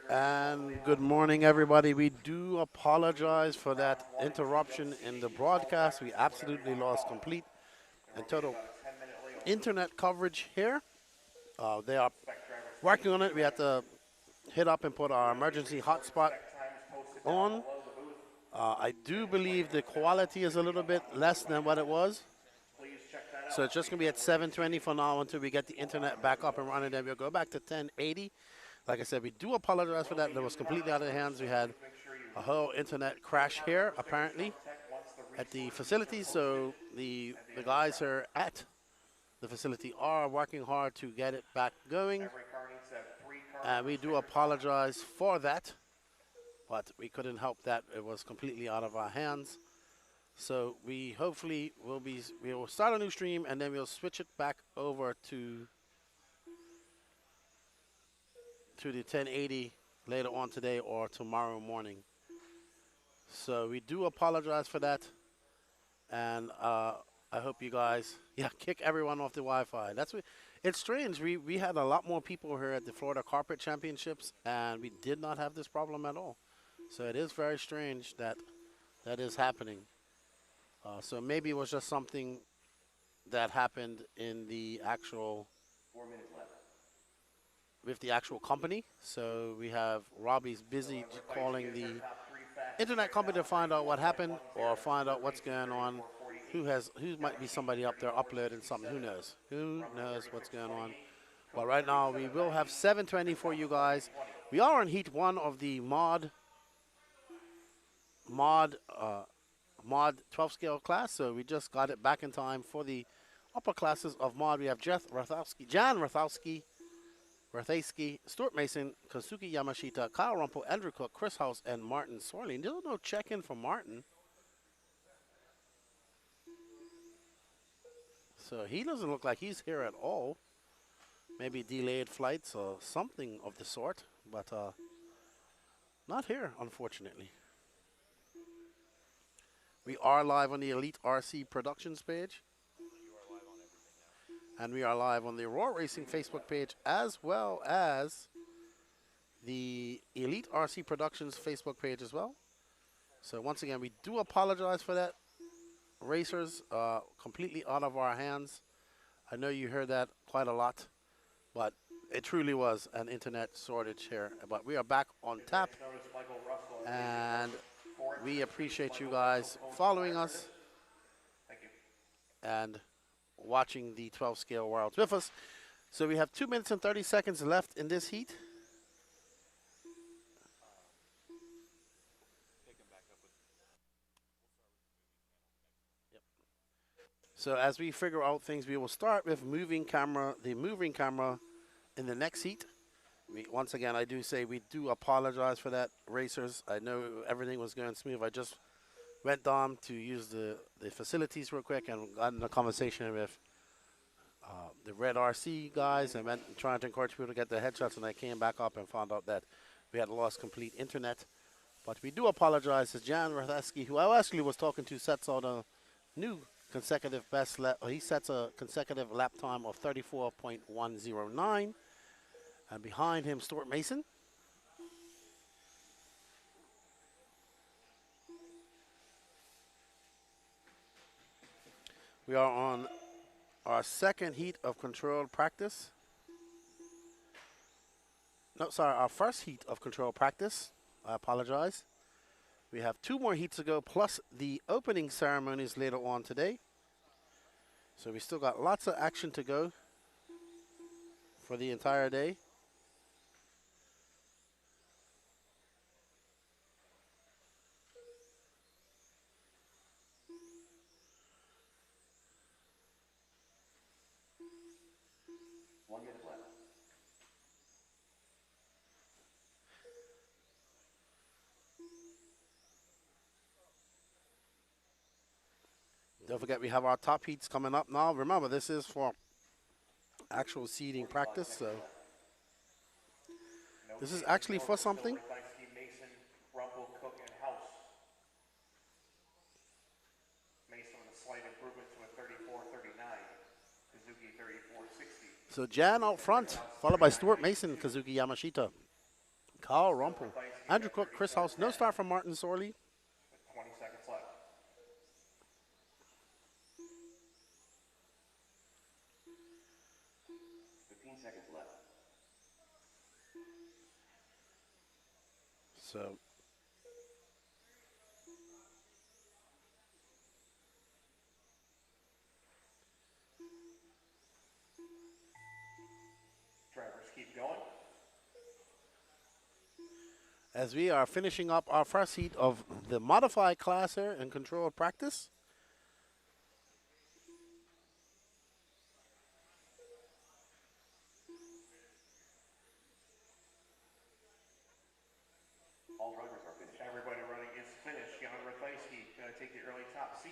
And good morning, everybody. We do apologize for that interruption in the broadcast. We absolutely lost complete and total internet coverage here. They are working on it. We had to hit up and put our emergency hotspot on. I do believe the quality is a little bit less than what it was. So it's just going to be at 720 for now until we get the internet back up and running. Then we'll go back to 1080. Like I said, we do apologize for that. That was completely out of hands. We had a whole internet crash here, apparently, at the facility. So the guys here at the facility are working hard to get it back going. And we do apologize for that, but we couldn't help that. It was completely out of our hands. So we hopefully we will start a new stream and then we'll switch it back over to the 1080 later on today or tomorrow morning. So we do apologize for that, and I hope you guys, kick everyone off the Wi-Fi. It's strange. We had a lot more people here at the Florida Carpet Championships, and we did not have this problem at all. So it is very strange that that is happening. So maybe it was just something that happened in the actual with the actual company. So we have Robbie's busy calling the internet company to find out what happened or find out what's going on. Who might be somebody up there uploading something? Who knows? Who knows what's going on? But right now we will have 720 for you guys. We are on heat 1 of the mod 12 scale class, so we just got it back in time for the upper classes of mod. We have Jan Rathowski, Stuart Mason, Kazuki Yamashita, Kyle Rumpel, Andrew Cook, Chris House, and Martin Sorley. There's no check-in for Martin. So he doesn't look like he's here at all. Maybe delayed flights or something of the sort, but not here, unfortunately. We are live on the Elite RC Productions page. And we are live on the Raw Racing Facebook page as well as the Elite RC Productions Facebook page as well. So once again, we do apologize for that. Racers, completely out of our hands. I know you heard that quite a lot, but it truly was an internet shortage here. But we are back on tap, and we appreciate you guys following us and watching the 12 scale worlds with us. So we have 2 minutes and 30 seconds left in this heat. So as we figure out things, we will start with the moving camera in the next heat. Once again, I do say we do apologize for that, racers. I know everything was going smooth. I just went down to use the facilities real quick and got in a conversation with the Red RC guys and went trying to encourage people to get their headshots, and I came back up and found out that we had lost complete internet. But we do apologize to Jan Rathowski, who I actually was talking to, sets out a new consecutive best lap. He sets a consecutive lap time of 34.109. And behind him, Stuart Mason. We are on our second heat of controlled practice. No, sorry, our first heat of controlled practice. I apologize. We have 2 more heats to go, plus the opening ceremonies later on today. So we still got lots of action to go for the entire day. Don't forget, we have our top heats coming up now. Remember, this is for actual seeding practice, so this is actually for something. So Jan out front, followed by Stuart Mason, Kazuki Yamashita, Carl Rumpel. Andrew Cook, Chris House. No start from Martin Sorley. 20 seconds left. Seconds left. So drivers keep going. as we are finishing up our first heat of the modified class here in controlled practice. All drivers are finished. Everybody running is finished. Jan Ratajski going to take the early top seat.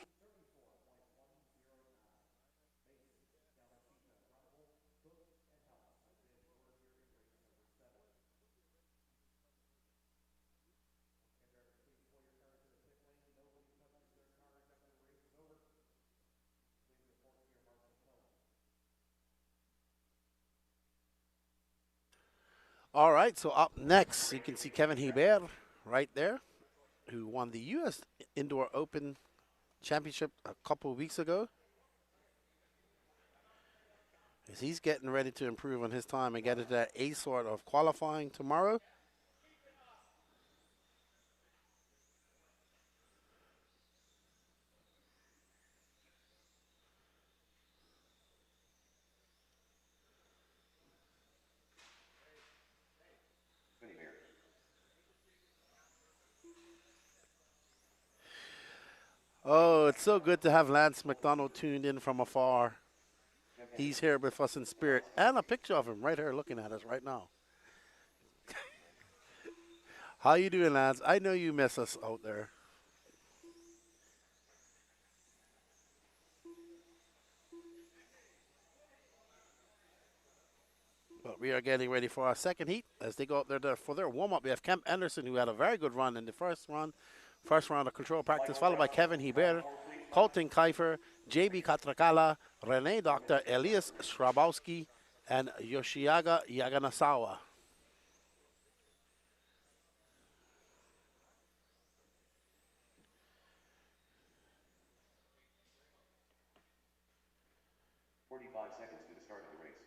All right, so up next, you can see Kevin Hebert right there, who won the U.S. Indoor Open Championship a couple of weeks ago. As he's getting ready to improve on his time and get into that A sort of qualifying tomorrow. Oh, it's so good to have Lance McDonald tuned in from afar. He's here with us in spirit. And a picture of him right here looking at us right now. How you doing, Lance? I know you miss us out there. But we are getting ready for our second heat as they go out there for their warm-up. We have Kemp Anderson, who had a very good run in the first round of control practice, followed by Kevin Hebert, Colton Kiefer, JB Katrakala, Rene Doctor, Elias Shrabowski, and Yoshiaga Yaganasawa. Seconds to the start of the race.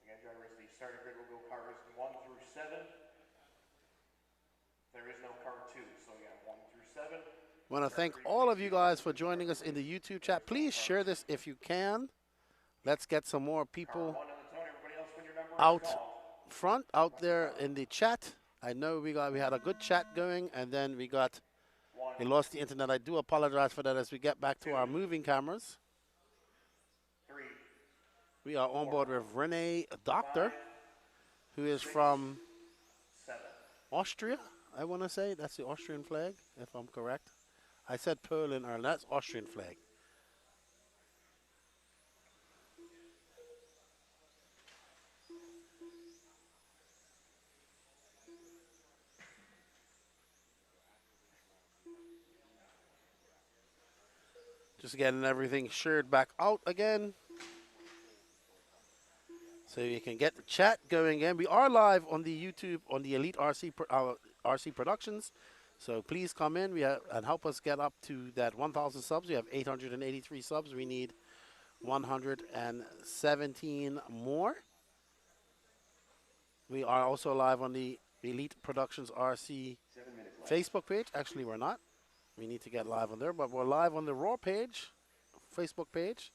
Again, drivers, the starting grid will go cars 1 through 7. There is no car 2, so yeah, 1 through 7. I want to thank all of you guys for joining us in the YouTube chat. Please share this if you can. Let's get some more people out front, out there in the chat. I know we had a good chat going, and then we lost the internet. I do apologize for that as we get back to our moving cameras. We are on board with Rene Doctor, who is from Austria, I want to say. That's the Austrian flag, if I'm correct. I said Poland earlier. That's Austrian flag. Just getting everything shared back out again, so you can get the chat going again. We are live on the YouTube on the Elite RC Productions, so please come in and help us get up to that 1,000 subs. We have 883 subs. We need 117 more. We are also live on the Elite Productions RC Facebook page. Actually, we're not. We need to get live on there, but we're live on the Raw page, Facebook page.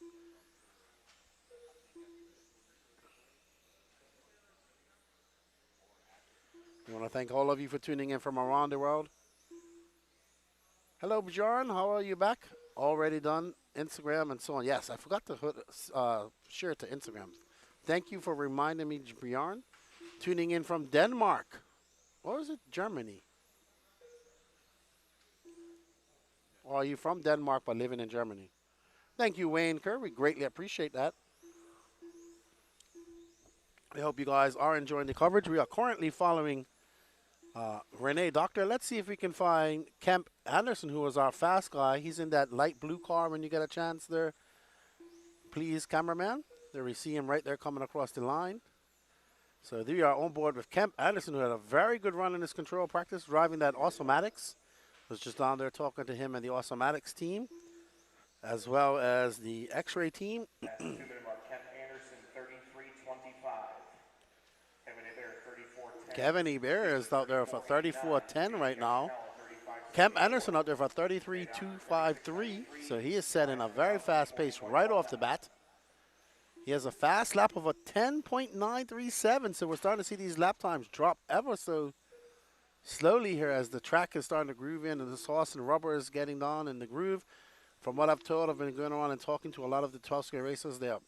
We want to thank all of you for tuning in from around the world. Hello, Bjorn. How are you back? Already done. Instagram and so on. Yes, I forgot to share it to Instagram. Thank you for reminding me, Bjorn. Tuning in from Denmark. Or is it Germany? Or are you from Denmark but living in Germany? Thank you, Wayne Kerr. We greatly appreciate that. I hope you guys are enjoying the coverage. We are currently following Rene Doctor. Let's see if we can find Kemp Anderson, who was our fast guy. He's in that light blue car when you get a chance there. Please, cameraman. There we see him right there coming across the line. So we are on board with Kemp Anderson, who had a very good run in his control practice, driving that Automatics. Was just down there talking to him and the Automatics team, as well as the X-Ray team. That's 2 minute mark. Kemp Anderson, 33:25. Kevin Hebert, 34:10. Kevin Hebert is out there for 34:10 right now. Kemp Anderson out there for 33:253. So he is setting a very fast pace right off the bat. He has a fast lap of a 10.937. So we're starting to see these lap times drop ever so slowly here as the track is starting to groove in and the sauce and rubber is getting down in the groove. From what I've told, I've been going around and talking to a lot of the 12 scale racers. They are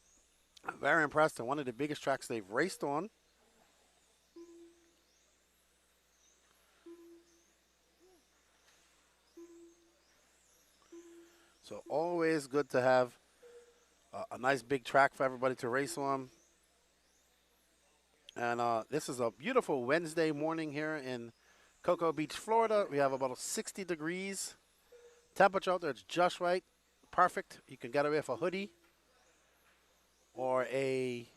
very impressed and one of the biggest tracks they've raced on. So always good to have a nice big track for everybody to race on. And this is a beautiful Wednesday morning here in Cocoa Beach, Florida. We have about 60 degrees. Temperature out there, it's just right. Perfect. You can get away with a hoodie or a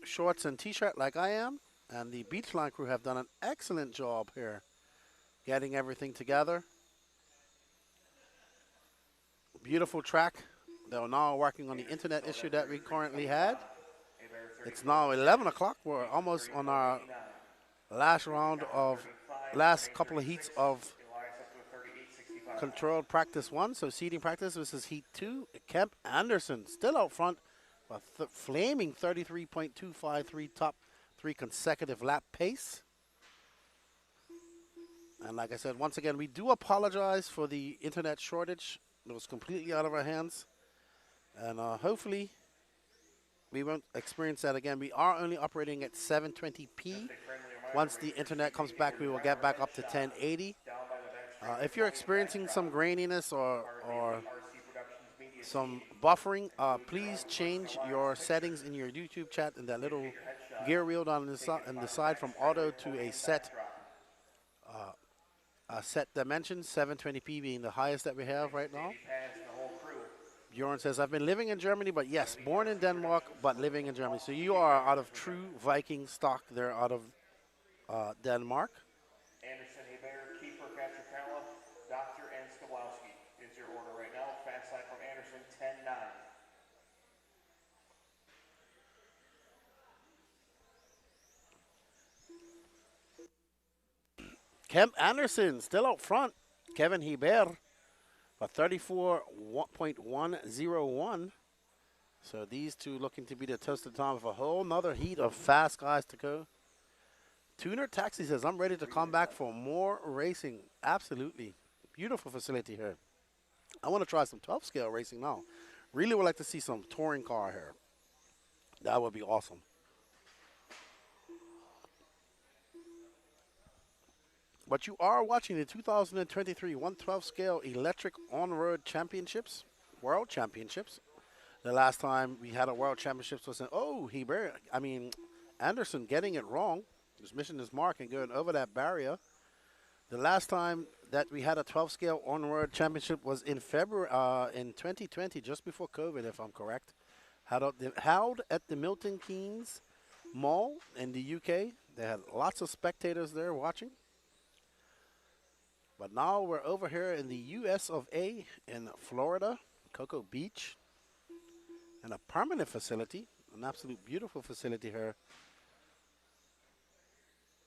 shorts and t-shirt like I am. And the Beachline crew have done an excellent job here getting everything together. Beautiful track. They're now working on the internet issue that we currently had. It's now 11 o'clock. We're almost on our last couple of heats of controlled practice 1. So seeding practice, this is heat 2. Kemp Anderson still out front, a flaming 33.253 top 3 consecutive lap pace. And like I said, once again, we do apologize for the internet shortage. It was completely out of our hands. And hopefully we won't experience that again. We are only operating at 720p. Once the internet comes back, we will get back up to 1080. If you're experiencing some graininess or some buffering, please change your settings in your YouTube chat and that little gear wheel down on the side from auto to a set dimension, 720p being the highest that we have right now. Bjorn says, I've been living in Germany, but yes, born in Denmark, but living in Germany. So you are out of true Viking stock there out of Denmark. Anderson, Hebert, Kiefer, Catricella, Doctor, and Skowalski is your order right now. Fast lap from Anderson, 10:9. Kemp Anderson still out front. Kevin Hebert for 34.101. So these two looking to be the toasted time of a whole nother heat of fast guys to go. Tuner Taxi says, I'm ready to come back for more racing. Absolutely. Beautiful facility here. I want to try some 12 scale racing now. Really would like to see some touring car here. That would be awesome. But you are watching the 2023 112 scale electric on-road championships, world championships. The last time we had a world championships was Anderson getting it wrong. Just missing his mark and going over that barrier. The last time that we had a 12 scale on-road championship was in February, in 2020, just before COVID, if I'm correct. Held at the Milton Keynes Mall in the UK. They had lots of spectators there watching. But now we're over here in the US of A in Florida, Cocoa Beach, and a permanent facility, an absolute beautiful facility here.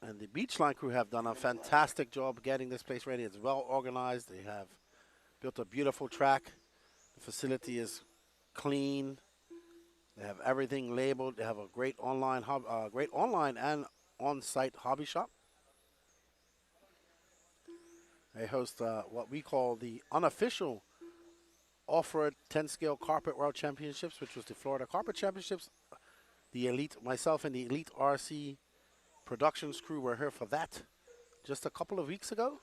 And the Beachline crew have done a fantastic job getting this place ready. It's well organized. They have built a beautiful track. The facility is clean. They have everything labeled. They have a great online and on-site hobby shop. They host what we call the unofficial off-road 10-scale carpet world championships, which was the Florida Carpet Championships. The Elite, myself and the Elite RC Productions crew were here for that just a couple of weeks ago.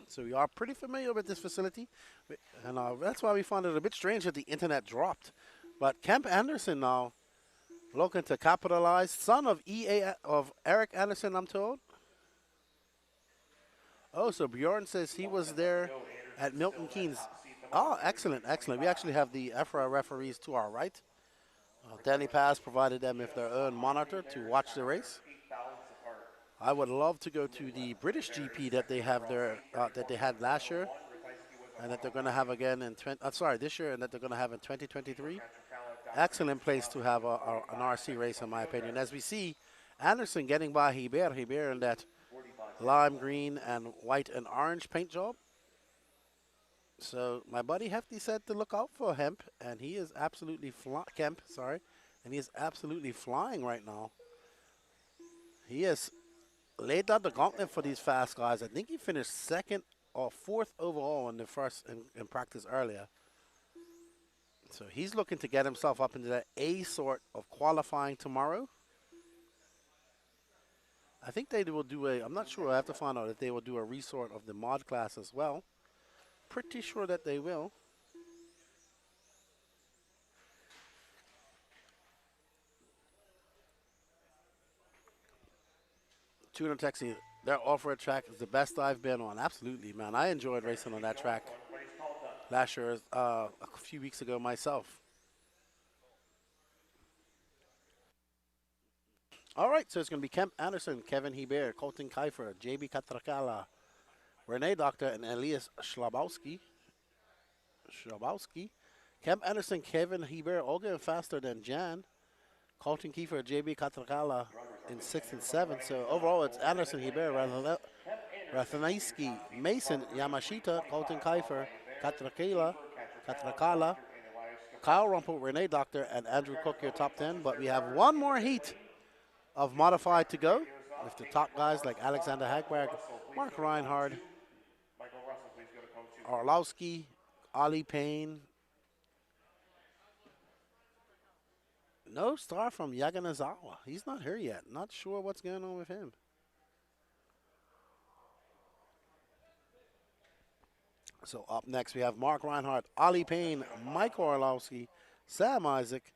So we are pretty familiar with this facility. And that's why we found it a bit strange that the internet dropped. But Kemp Anderson now looking to capitalize. Son of Eric Anderson, I'm told. Oh, so Bjorn says he was there at Milton Keynes. Oh, excellent, excellent. We actually have the Ifmar referees to our right. Danny Paz provided them with their own monitor to watch the race. I would love to go to the British GP that they have there, that they had last year, and that they're going to have again in this year, and that they're going to have in 2023. Excellent place to have an RC race, in my opinion. As we see, Anderson getting by Hibert in that lime green and white and orange paint job. So my buddy Hefty said to look out for Hemp, and he is absolutely Kemp, sorry, and he is absolutely flying right now. He has laid out the gauntlet for these fast guys. I think he finished second or fourth overall in the first in practice earlier. So he's looking to get himself up into that A sort of qualifying tomorrow. I think they will do I'm not sure, I have to find out if they will do a resort of the mod class as well. Pretty sure that they will. Tuna Taxi, their off-road track is the best I've been on. Absolutely, man. I enjoyed racing on that track last year, a few weeks ago myself. All right, so it's going to be Kemp Anderson, Kevin Hibert, Colton Kiefer, JB Katrakala, Renee Doctor, and Elias Schlabowski. Kemp Anderson, Kevin Hibert, all getting faster than Jan. Colton Kiefer, JB Katrakala in 6th and 7th. So overall, it's Anderson, Hibert, Rathanaiski, Mason, Yamashita, Colton Kiefer, Katrakala, Kyle Rumpel, Renee Doctor, and Andrew Cook, your top 10. But we have one more heat of modified to go with the top guys like Alexander Hagberg, Mark Reinhard, Orlowski, Ali Payne. No star from Yaganazawa. He's not here yet. Not sure what's going on with him. So up next we have Mark Reinhardt, Ali Payne, Mike Orlowski, Sam Isaac,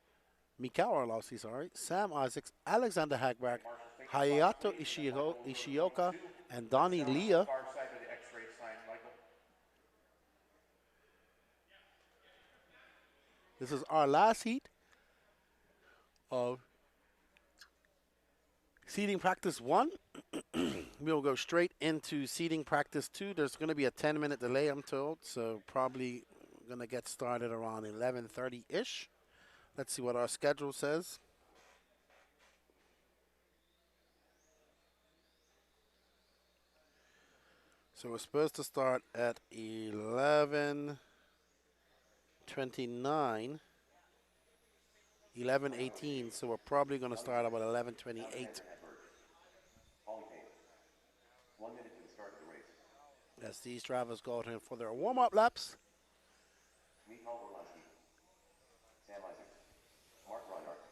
Mikhail Orlowski, Sam Isaacs, Alexander Hagberg, Hayato Ishioka, and Donnie Leah. This is our last heat of seeding practice 1. We'll go straight into seeding practice 2. There's going to be a 10-minute delay, I'm told, so probably going to get started around 11:30-ish. Let's see what our schedule says. So we're supposed to start at 11:29, 11:18, so we're probably going to start about 11:28. 1 minute to the start of the race. As these drivers go out for their warm-up laps. Mikhail Orlowski, Sam Isaacs, Mark Reinhardt.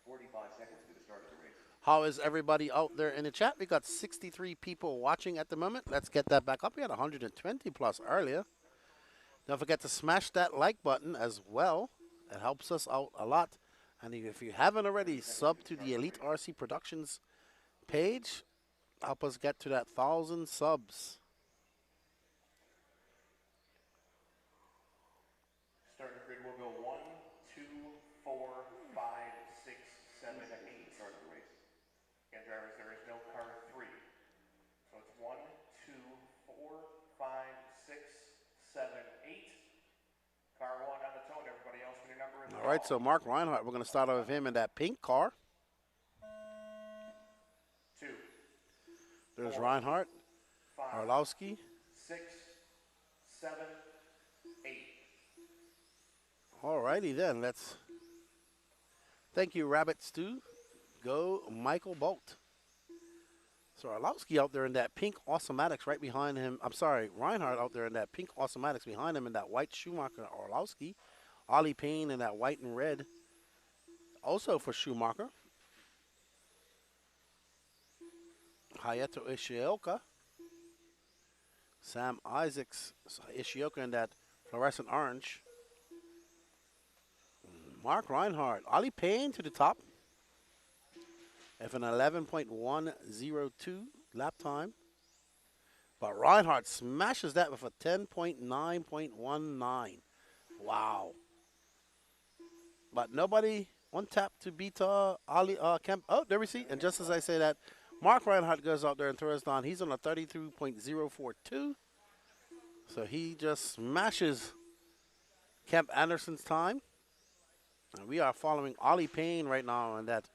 45 seconds to the start of the race. How is everybody out there in the chat? We got 63 people watching at the moment. Let's get that back up. We had 120 plus earlier. Don't forget to smash that like button as well. It helps us out a lot. And if you haven't already, sub to the Elite RC Productions page. Help us get to that 1,000 subs. Starting grid will go 1, 2, 4, 5, 6, 7, 8. Start of the race. Again, drivers, there is no car 3. So it's 1, 2, 4, 5, 6, 7, 8. Car 1 on the tone. Everybody else with your number in the All right, so Mark Reinhardt, we're going to start out with him in that pink car. 2. There's 4, Reinhardt, 5, Orlowski. 6, 7, 8. All righty then, let's. Thank you, Rabbit Stew. Go Michael Bolt. So Orlowski out there in that pink Awesomatics right behind him. I'm sorry, Reinhardt out there in that pink Awesomatics behind him in that white Schumacher Orlowski. Ollie Payne in that white and red. Also for Schumacher. Hayato Ishioka. Sam Isaacs. Ishioka in that fluorescent orange. Mark Reinhardt. Ollie Payne to the top. With an 11.102 lap time. But Reinhardt smashes that with a 10.9.19. Wow. But nobody on tap to beat Ali Kemp. Oh, there we see. And just as I say that, Mark Reinhardt goes out there and throws down. He's on a 32.042. So he just smashes Kemp Anderson's time. And we are following Ollie Payne right now on that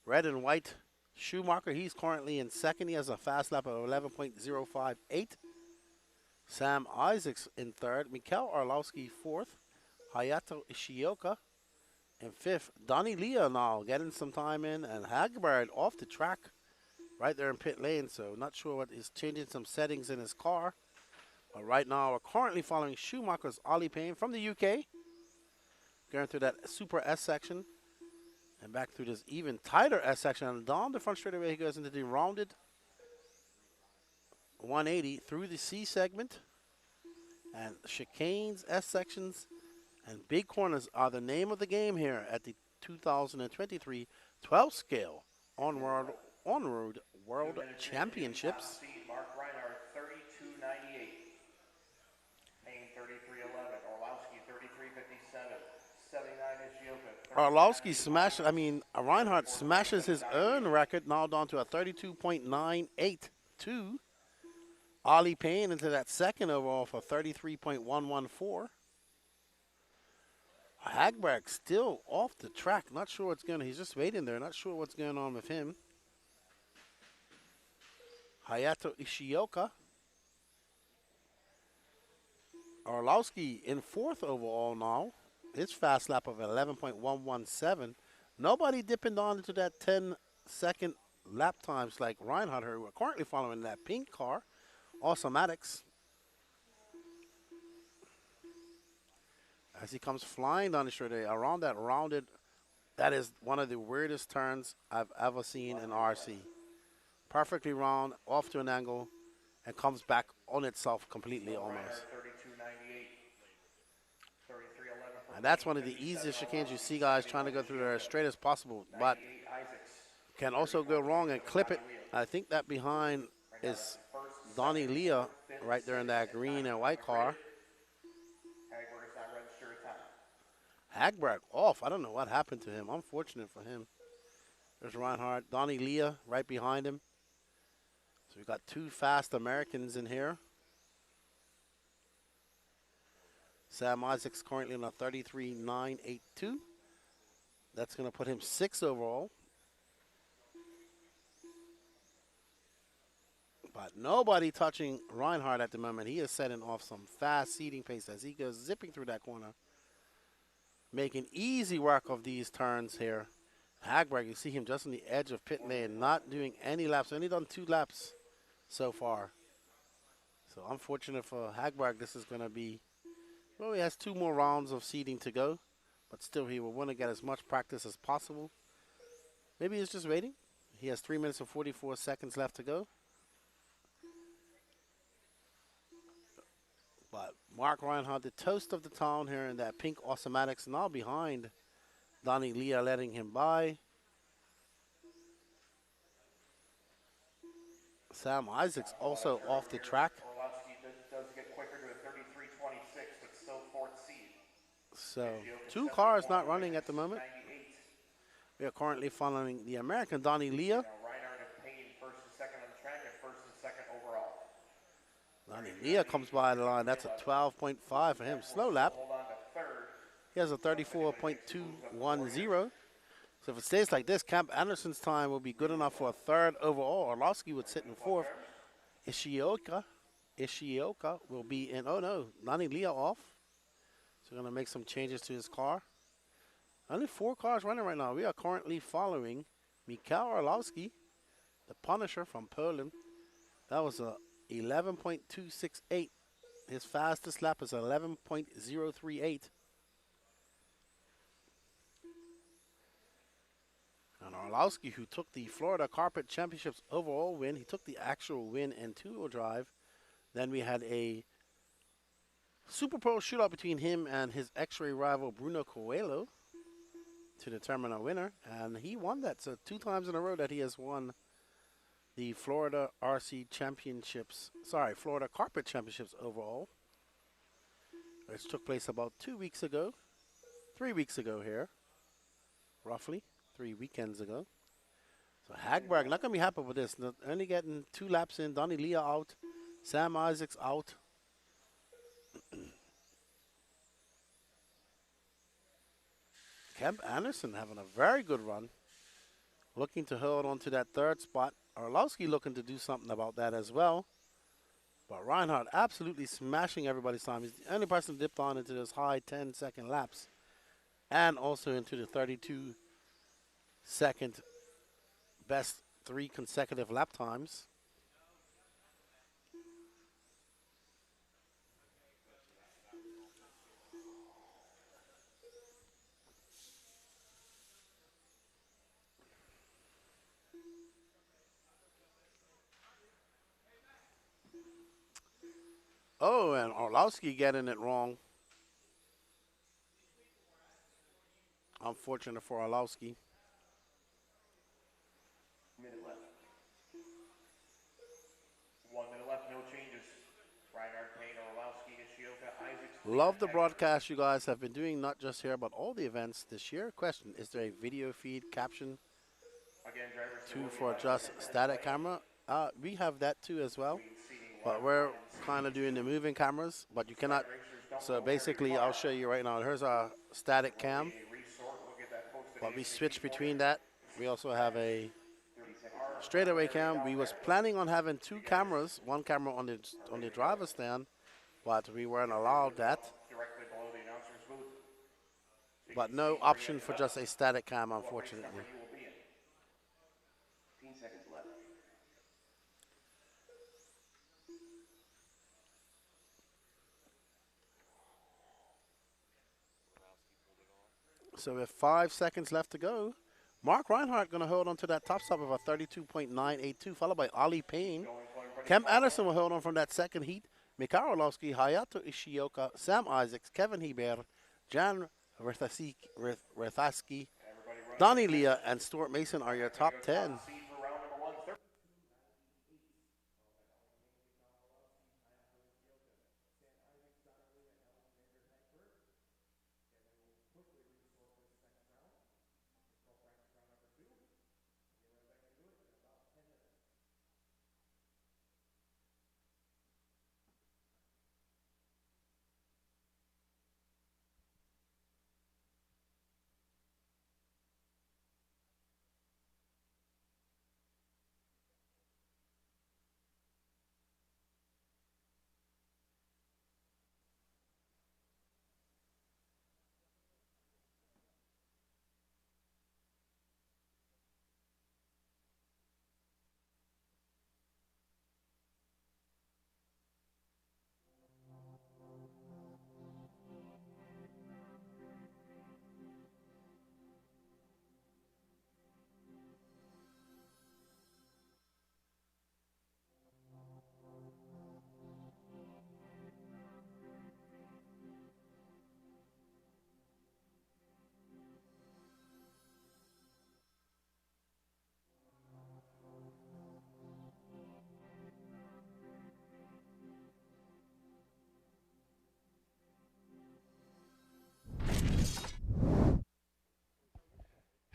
red and white Schumacher. He's currently in second. He has a fast lap of 11.058. Sam Isaacs in third. Mikhail Orlowski fourth. Hayato Ishioka in fifth. Donnie Leah now getting some time in. And Hagberg off the track right there in pit lane. So not sure what is changing some settings in his car. But right now we're currently following Schumacher's Ollie Payne from the UK. Going through that Super S section. And back through this even tighter S section. And down the front straightaway he goes into the rounded 180 through the C segment. And chicanes, S sections, and big corners are the name of the game here at the 2023 12 scale on-road World Championships. Mark Reinhardt, 32.98. Payne, 33.11. Orlowski, 33.57. 79 is Yoga. Orlowski smashes, Reinhardt smashes his own record now down to a 32.982. Ollie Payne into that second overall for 33.114. Hagberg still off the track. Not sure what's going on. He's just waiting there. Not sure what's going on with him. Hayato Ishioka. Orlowski in fourth overall now. His fast lap of 11.117. Nobody dipping down into that 10-second lap times like Reinhardt, who are currently following that pink car. Awesomatics. As he comes flying down the straightaway around that rounded, that is one of the weirdest turns I've ever seen in RC. Perfectly round, off to an angle, and comes back on itself completely almost. 32.98. 33.11. And that's one of the easiest chicanes you see guys trying to go through there as straight as possible, but can also go wrong and clip it. I think that behind is Donnie Leah right there in that green and white car. Hagberg off. I don't know what happened to him. Unfortunate for him. There's Reinhardt. Donnie Leah right behind him. So we've got two fast Americans in here. Sam Isaacs currently on a 33.982. That's going to put him 6th overall. But nobody touching Reinhardt at the moment. He is setting off some fast seating pace as he goes zipping through that corner. Making easy work of these turns here. Hagberg, you see him just on the edge of pit lane, not doing any laps. Only done 2 laps so far. So unfortunate for Hagberg, this is going to be, well, he has 2 more rounds of seeding to go. But still, he will want to get as much practice as possible. Maybe he's just waiting. He has 3 minutes and 44 seconds left to go. But Mark Reinhardt, the toast of the town here in that pink Awesomatics, now behind Donnie Leah, letting him by. Sam Isaacs also off the track. Orlowski does get quicker to a 33.26, but still 4th seed. So 2 cars not running at the moment. We are currently following the American Donnie Leah. Reinhardt and Payne 1st and 2nd on the track and 1st and 2nd overall. Donnie Leah comes by the line. That's a 12.5 for him. Slow lap. Hold on to 3rd. He has a 34.210. So if it stays like this, Camp Anderson's time will be good enough for a 3rd overall. Orlowski would sit in 4th. Ishioka will be in. Oh no, Donnie Leah off. So we're going to make some changes to his car. Only 4 cars running right now. We are currently following Mikhail Orlowski, the Punisher from Poland. That was a 11.268. His fastest lap is 11.038. And Orlowski, who took the Florida Carpet Championships overall win, he took the actual win in 2-wheel drive. Then we had a Super Pro shootout between him and his X-Ray rival Bruno Coelho to determine a winner. And he won that. So 2 times in a row that he has won the Florida RC Championships, sorry, Florida Carpet Championships overall, which took place about 2 weeks ago, 3 weeks ago here, roughly, 3 weekends ago. So Hagberg not going to be happy with this. Only getting 2 laps in. Donnie Leah out. Sam Isaacs out. Kemp Anderson having a very good run. Looking to hold on to that 3rd spot. Orlowski looking to do something about that as well. But Reinhardt absolutely smashing everybody's time. He's the only person dipped on into those high 10-second laps. And also into the 32-second best 3 consecutive lap times. Oh, and Orlowski getting it wrong. Unfortunate for Orlowski. Minute left. 1 minute left, no changes. Reinhardt, Payne, Orlowski, Ishioka, Isaacs. Love the broadcast you guys have been doing, not just here, but all the events this year. Question, is there a video feed caption Again, drivers too for just static camera? We have that too as well, but seating we're kind of doing the moving cameras, but you cannot. So basically, I'll show you right now. Here's our static cam, but we switch between that. We also have a straightaway cam. We was planning on having 2 cameras, 1 camera on the driver's stand, but we weren't allowed that. directly below the announcer's booth. But no option for just a static cam, unfortunately. You will be in. 15 seconds left. So with 5 seconds left to go, Mark Reinhardt going to hold on to that top stop of a 32.982, followed by Ollie Payne. Kemp Anderson will hold on from that second heat. Mikhail Orlowski, Hayato Ishioka, Sam Isaacs, Kevin Hebert, Jan Rethaski, Donnie Leah, and Stuart Mason are your top 10.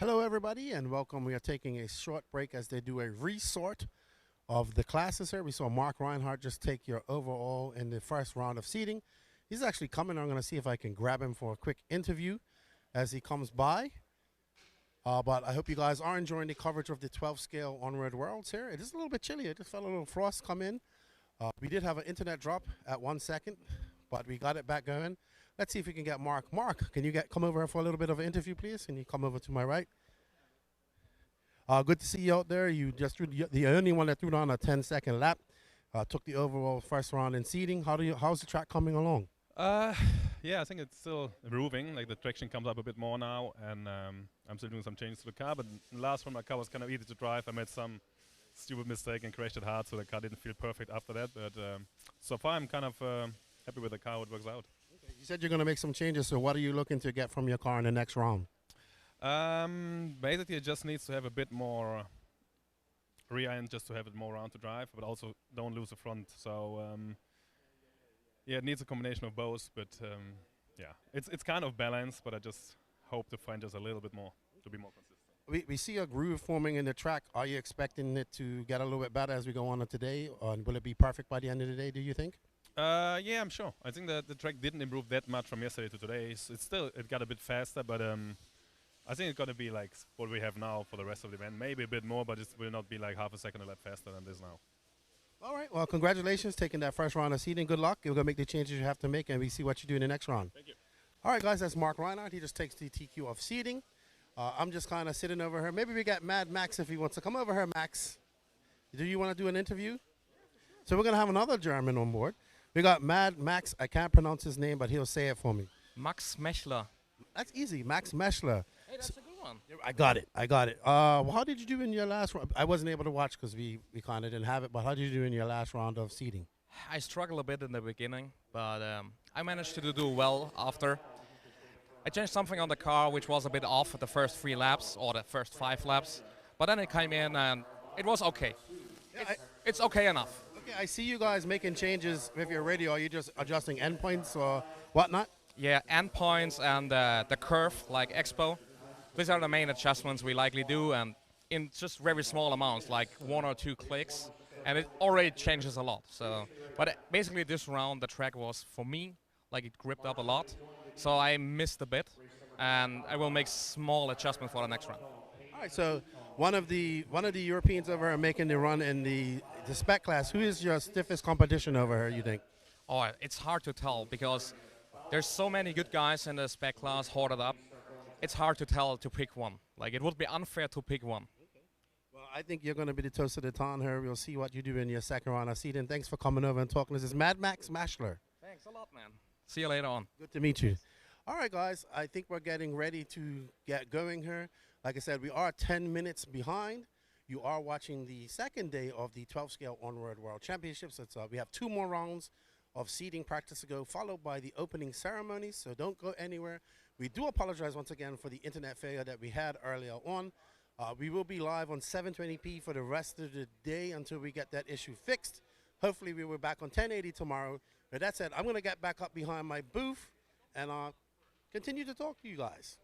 Hello, everybody, and welcome. We are taking a short break as they do a resort of the classes here. We saw Mark Reinhardt just take your overall in the first round of seating. He's actually coming. I'm going to see if I can grab him for a quick interview as he comes by. But I hope you guys are enjoying the coverage of the 12 scale Onward Worlds here. It is a little bit chilly. I just felt a little frost come in. We did have an internet drop at 1 second, but we got it back going. Let's see if we can get Mark. Mark, can you come over for a little bit of an interview, please? Can you come over to my right? Good to see you out there. You just threw the only one that threw down a 10-second lap. Took the overall first round in seeding. How's the track coming along? Yeah, I think it's still improving. Like the traction comes up a bit more now, and I'm still doing some changes to the car. But the last one, my car was kind of easy to drive. I made some stupid mistake and crashed it hard, so the car didn't feel perfect after that. But so far, I'm kind of happy with the car. How it works out. Okay. You said you're going to make some changes. So what are you looking to get from your car in the next round? Basically, it just needs to have a bit more rear end just to have it more round to drive, but also don't lose the front. So yeah, it needs a combination of both. But yeah, it's kind of balanced, but I just hope to find just a little bit more to be more consistent. We see a groove forming in the track. Are you expecting it to get a little bit better as we go on today? Or will it be perfect by the end of the day, do you think? Yeah, I'm sure. I think that the track didn't improve that much from yesterday to today. It got a bit faster, but I think it's going to be like what we have now for the rest of the event. Maybe a bit more, but it will not be like half a second a lap faster than this now. All right. Well, congratulations taking that first round of seeding. Good luck. You're going to make the changes you have to make, and we see what you do in the next round. Thank you. All right, guys. That's Mark Reinhardt. He just takes the TQ of seeding. I'm just kind of sitting over here. Maybe we got Mad Max if he wants to come over here, Max. Do you want to do an interview? So we're going to have another German on board. We got Mad Max. I can't pronounce his name, but he'll say it for me. Max Meschler. That's easy. Max Meschler. Hey, that's a good one. I got it. How did you do in your last round? I wasn't able to watch because we kind of didn't have it, but how did you do in your last round of seeding? I struggled a bit in the beginning, but I managed to do well after. I changed something on the car which was a bit off at the first 3 laps or the first 5 laps, but then it came in and it was okay. Yeah, It's okay enough. Okay, I see you guys making changes with your radio. Are you just adjusting endpoints or whatnot? Yeah, endpoints and the curve, like Expo. These are the main adjustments we likely do, and in just very small amounts, like 1 or 2 clicks, and it already changes a lot. So, but basically this round, the track was, for me, like it gripped up a lot, so I missed a bit, and I will make small adjustments for the next round. All right, so one of the Europeans over here making the run in the Spec class. Who is your stiffest competition over here, you think? Oh, it's hard to tell because there's so many good guys in the Spec class hoarded up. It's hard to tell to pick one. Like, it would be unfair to pick one. Well, I think you're going to be the toast of the town here. We'll see what you do in your second round of seeding. Thanks for coming over and talking. This is Mad Max Meschler. Thanks a lot, man. See you later on. Good to meet you. All right, guys. I think we're getting ready to get going here. Like I said, we are 10 minutes behind. You are watching the second day of the 12 scale Onward World Championships. We have 2 more rounds of seeding practice to go, followed by the opening ceremony. So don't go anywhere. We do apologize once again for the internet failure that we had earlier on. We will be live on 720p for the rest of the day until we get that issue fixed. Hopefully we will be back on 1080 tomorrow. With that said, I'm going to get back up behind my booth and continue to talk to you guys.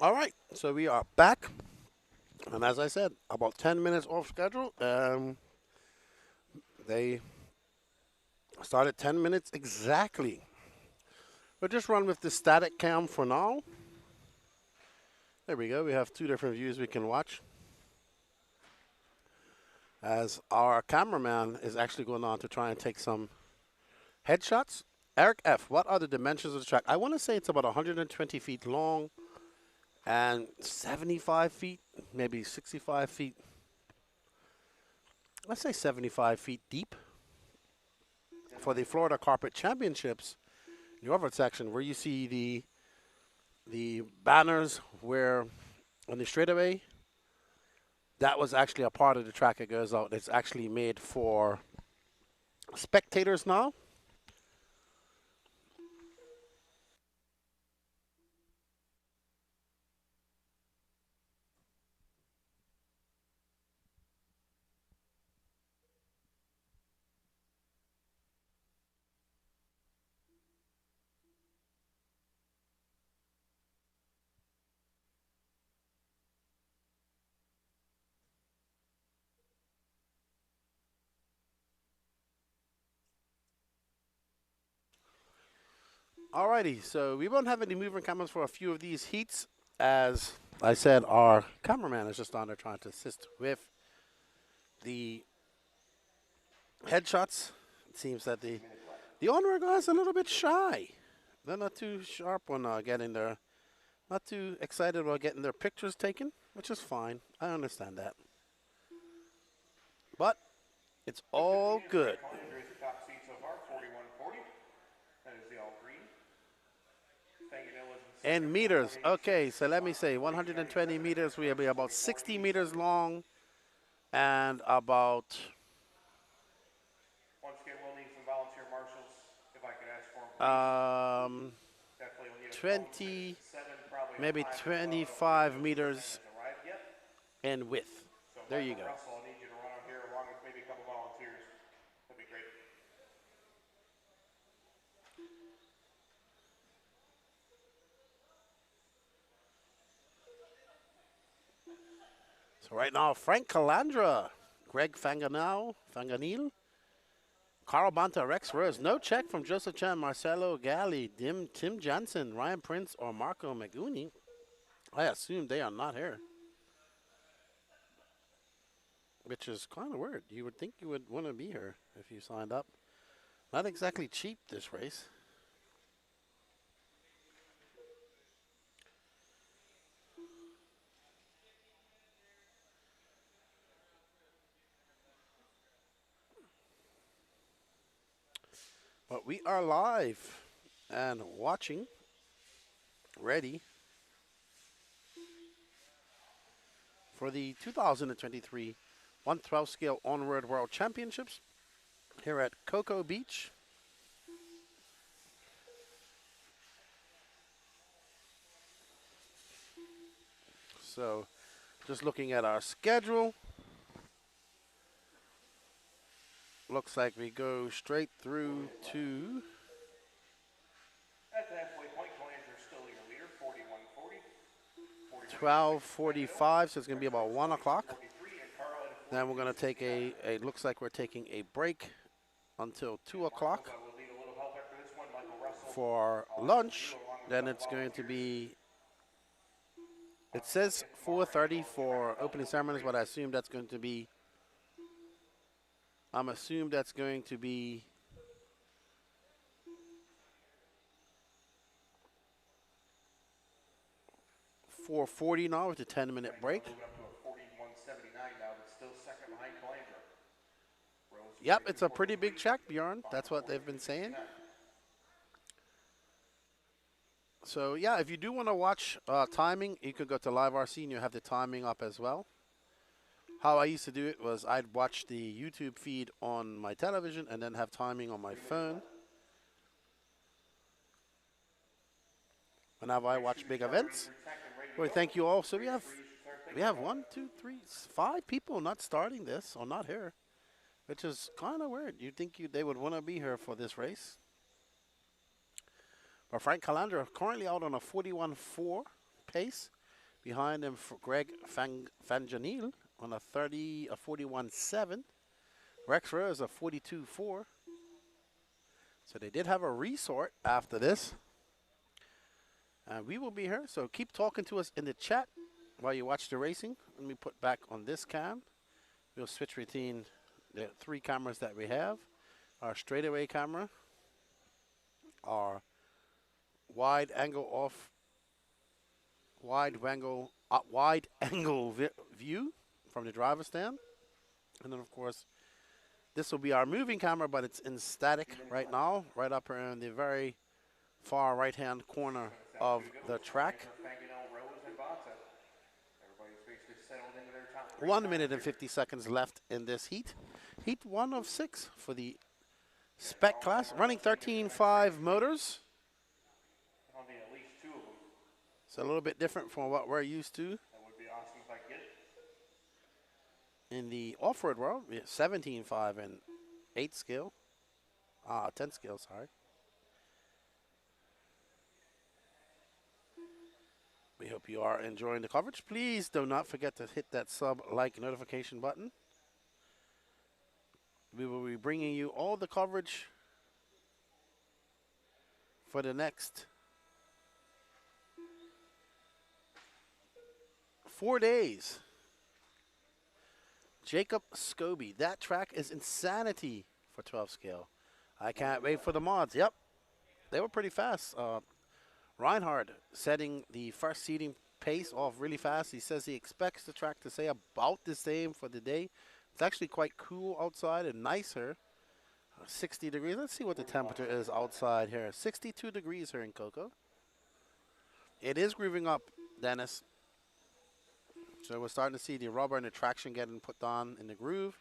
All right, so we are back. And as I said, about 10 minutes off schedule. They started 10 minutes exactly. We'll just run with the static cam for now. There we go. We have two different views we can watch. As our cameraman is actually going on to try and take some headshots. Eric F., what are the dimensions of the track? I want to say it's about 120 feet long and 75 feet, maybe 65 feet. Let's say 75 feet deep. For the Florida Carpet Championships, the over section where you see the banners where on the straightaway, that was actually a part of the track that goes out. It's actually made for spectators now. Alrighty, so we won't have any moving cameras for a few of these heats. As I said, our cameraman is just on there trying to assist with the headshots. It seems that the on-road guys are a little bit shy. They're not too sharp on getting their, not too excited about getting their pictures taken, which is fine. I understand that. But it's all good. Here's the top seed so far, 4140. That is the all green. And meters. Okay, so let me say 120 meters. We'll be about 60 meters long and about once again, we'll need some volunteer marshals if I could ask for them. Definitely we'll need 20, probably maybe 25 meters in width. So there you go. Russell, I need you to run out here along with maybe a couple volunteers. That'd be great. So right now, Frank Calandra, Greg Fanganil, Carl Banta, Rex Rose. No check from Joseph Chan, Marcelo Galli, Tim Jansen, Ryan Prince, or Marco Maguni. I assume they are not here. Which is kind of weird. You would think you would want to be here if you signed up. Not exactly cheap, this race. But we are live and watching, ready for the 2023 1/12 scale on-road world championships here at Cocoa Beach. So just looking at our schedule, looks like we go straight through to At the halfway point, Calandra is still your leader, 4140. 12:45, so it's going to be about 1 o'clock. Then we're going to take it looks like we're taking a break until 2 o'clock for lunch. Then it's going to be, it says 4:30 for opening ceremonies, but I assume that's going to be, 4:40 now with a 10-minute break. Yep, it's a pretty big check, Bjorn. That's what they've been saying. So, yeah, if you do want to watch timing, you could go to Live RC and you have the timing up as well. How I used to do it was I'd watch the YouTube feed on my television and then have timing on my phone. Whenever I watch big events. Well, thank you all. So we have 1, 2, 3, 5 people not starting this or not here, which is kind of weird. You'd think they would want to be here for this race. But Frank Calandra currently out on a 41.4 pace. Behind him, for Greg Fanjanil on a 41.7. Rex Rose a 42.4. So they did have a resort after this. And we will be here, so keep talking to us in the chat while you watch the racing. Let me put back on this cam. We'll switch between the 3 cameras that we have. Our straightaway camera, our wide angle view from the driver's stand. And then of course, this will be our moving camera, but it's in static right now, right up here in the very far right-hand corner of the track. 1 minute and 50 seconds left in this heat. Heat 1 of 6 for the Spec class, running 13.5 motors. It's a little bit different from what we're used to. In the off-road world, we have 17.5 and 8 scale. 10 scale, sorry. We hope you are enjoying the coverage. Please do not forget to hit that sub-like notification button. We will be bringing you all the coverage for the next 4 days. Jacob Scobie. That track is insanity for 12 scale. I can't wait for the mods. Yep, they were pretty fast. Reinhard setting the first seeding pace off really fast. He says he expects the track to stay about the same for the day. It's actually quite cool outside and nicer. 60 degrees. Let's see what the temperature is outside here. 62 degrees here in Cocoa. It is grooving up, Dennis. So we're starting to see the rubber and the traction getting put on in the groove,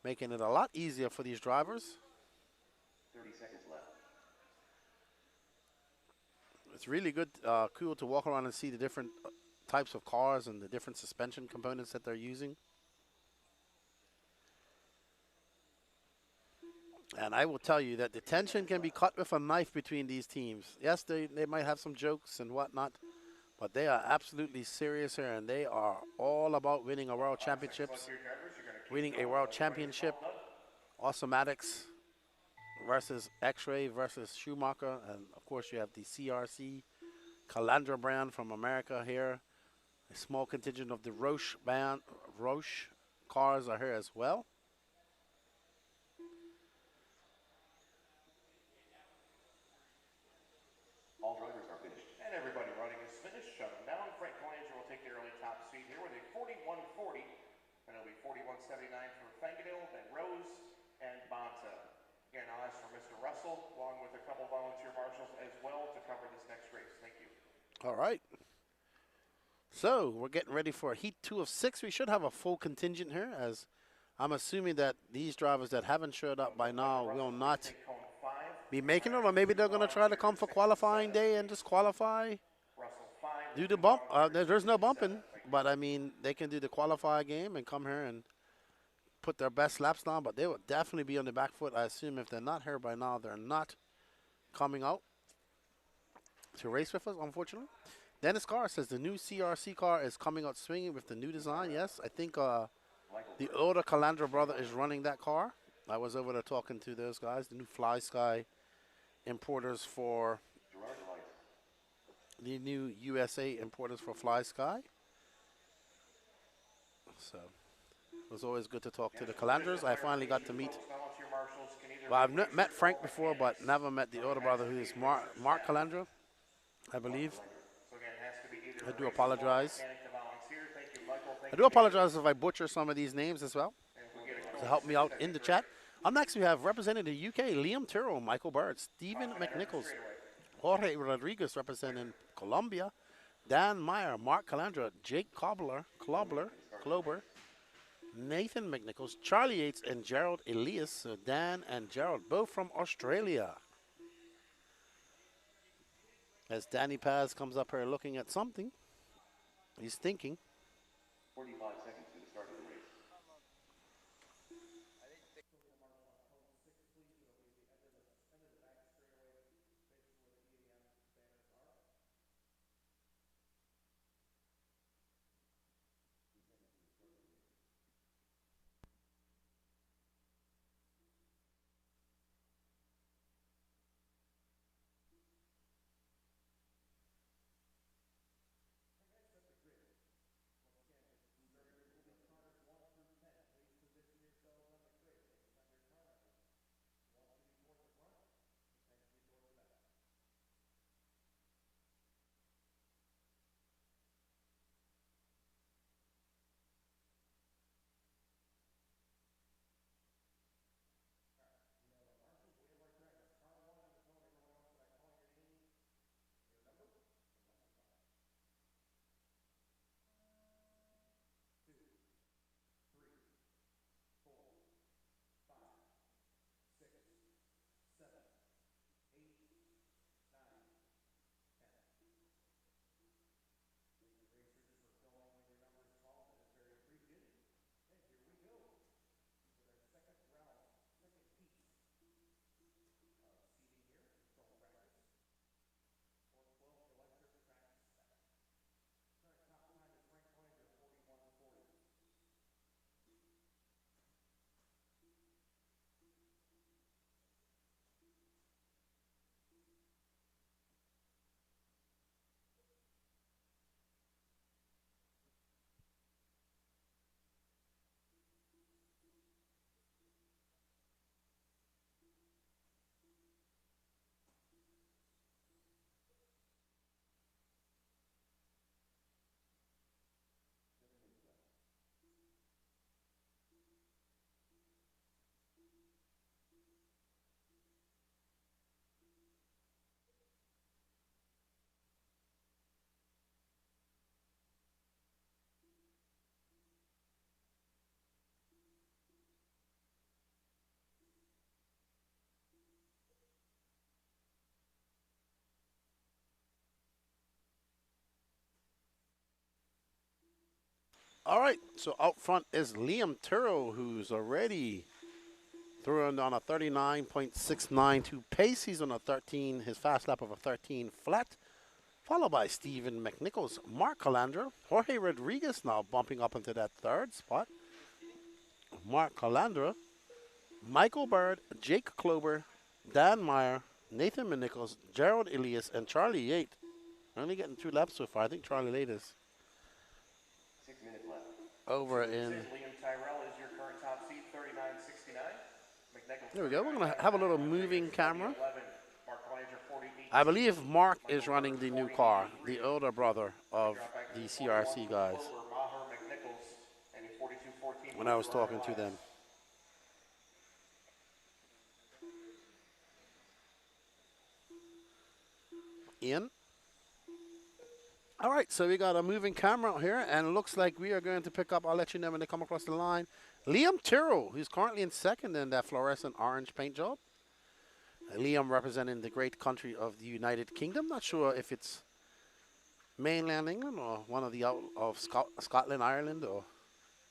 making it a lot easier for these drivers. 30 seconds left. It's really good, cool to walk around and see the different types of cars and the different suspension components that they're using. And I will tell you that the tension can be cut with a knife between these teams. Yes, they might have some jokes and whatnot, but they are absolutely serious here, and they are all about winning a world championships, winning a world championship. Automatics versus X-Ray versus Schumacher, and of course you have the CRC Calandra brand from America here. A small contingent of the Roche cars are here as well. All drivers are finished. And everybody running is finished. Shut them down. Frank Colanger will take the early top speed here with a 41.40. And it'll be 41.79 for Fangadil, then Rose, and Bonta. Again, I'll ask for Mr. Russell, along with a couple volunteer marshals as well, to cover this next race. Thank you. All right. So we're getting ready for Heat 2 of 6. We should have a full contingent here, as I'm assuming that these drivers that haven't showed up by now will not be making it, or maybe they're going to try to come for qualifying day and just qualify, do the bump. There's no bumping, but I mean, they can do the qualify game and come here and put their best laps down, but they will definitely be on the back foot. I assume if they're not here by now, they're not coming out to race with us, unfortunately. Dennis Carr says the new CRC car is coming out swinging with the new design. Yes, I think the older Calandra brother is running that car. I was over there talking to those guys, the new Fly Sky importers for the new USA importers for Fly Sky. So it was always good to talk to the Calandras. I finally got to meet, well, I've met Frank before, but never met the older brother, who is Mark Calandra, I believe. I do apologize. I do apologize if I butcher some of these names as well, to help me out in the chat. Up next, we have representing the UK, Liam Tyrrell, Michael Bird, Stephen McNichols, Jorge Rodriguez representing Colombia, Dan Meyer, Mark Calandra, Jake Klober, Nathan McNichols, Charlie Yates, and Gerald Elias. So Dan and Gerald, both from Australia. As Danny Paz comes up here looking at something, he's thinking. 45 seconds to the start of the race. All right, so out front is Liam Turo, who's already throwing on a 39.692 pace. He's on a 13, his fast lap of a 13 flat, followed by Stephen McNichols, Mark Calandra, Jorge Rodriguez now bumping up into that third spot. Mark Calandra, Michael Bird, Jake Klober, Dan Meyer, Nathan McNichols, Gerald Elias, and Charlie Yate. Only getting 2 laps so far. I think Charlie Yate is 6 minutes left. over in. Liam Tyrell is your current top seed, 39.69. McNichols. There we go. We're going to have a little moving camera. 11. Mark Colanger, 48. I believe Mark is running the new car, the older brother of the CRC guys, Maher, McNichols, and a 42.14. when I was talking to them. Ian? All right, so we got a moving camera out here, and it looks like we are going to pick up, I'll let you know when they come across the line, Liam Tyrrell, who's currently in second in that fluorescent orange paint job. Liam representing the great country of the United Kingdom. Not sure if it's mainland England or one of the out of Scotland, Ireland, or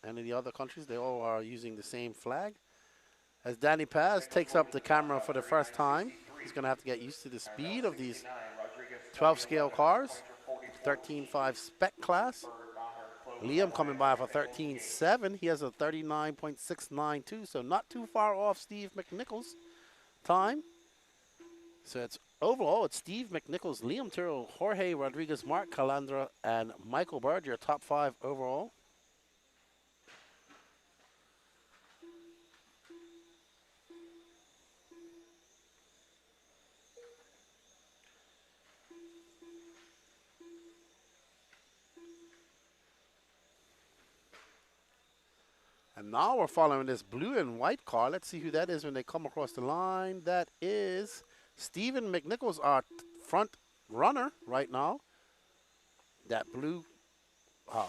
any of the other countries. They all are using the same flag. As Danny Paz takes up the camera for the first time, he's going to have to get used to the speed of these 12 scale cars. 13.5 Spec class. Liam coming by for 13.7. He has a 39.692, so not too far off Steve McNichols' time. So it's overall, it's Steve McNichols, Liam Tyrrell, Jorge Rodriguez, Mark Calandra, and Michael Bird, your top 5 overall. And now we're following this blue and white car. Let's see who that is when they come across the line. That is Stephen McNichols, our front runner right now. That blue,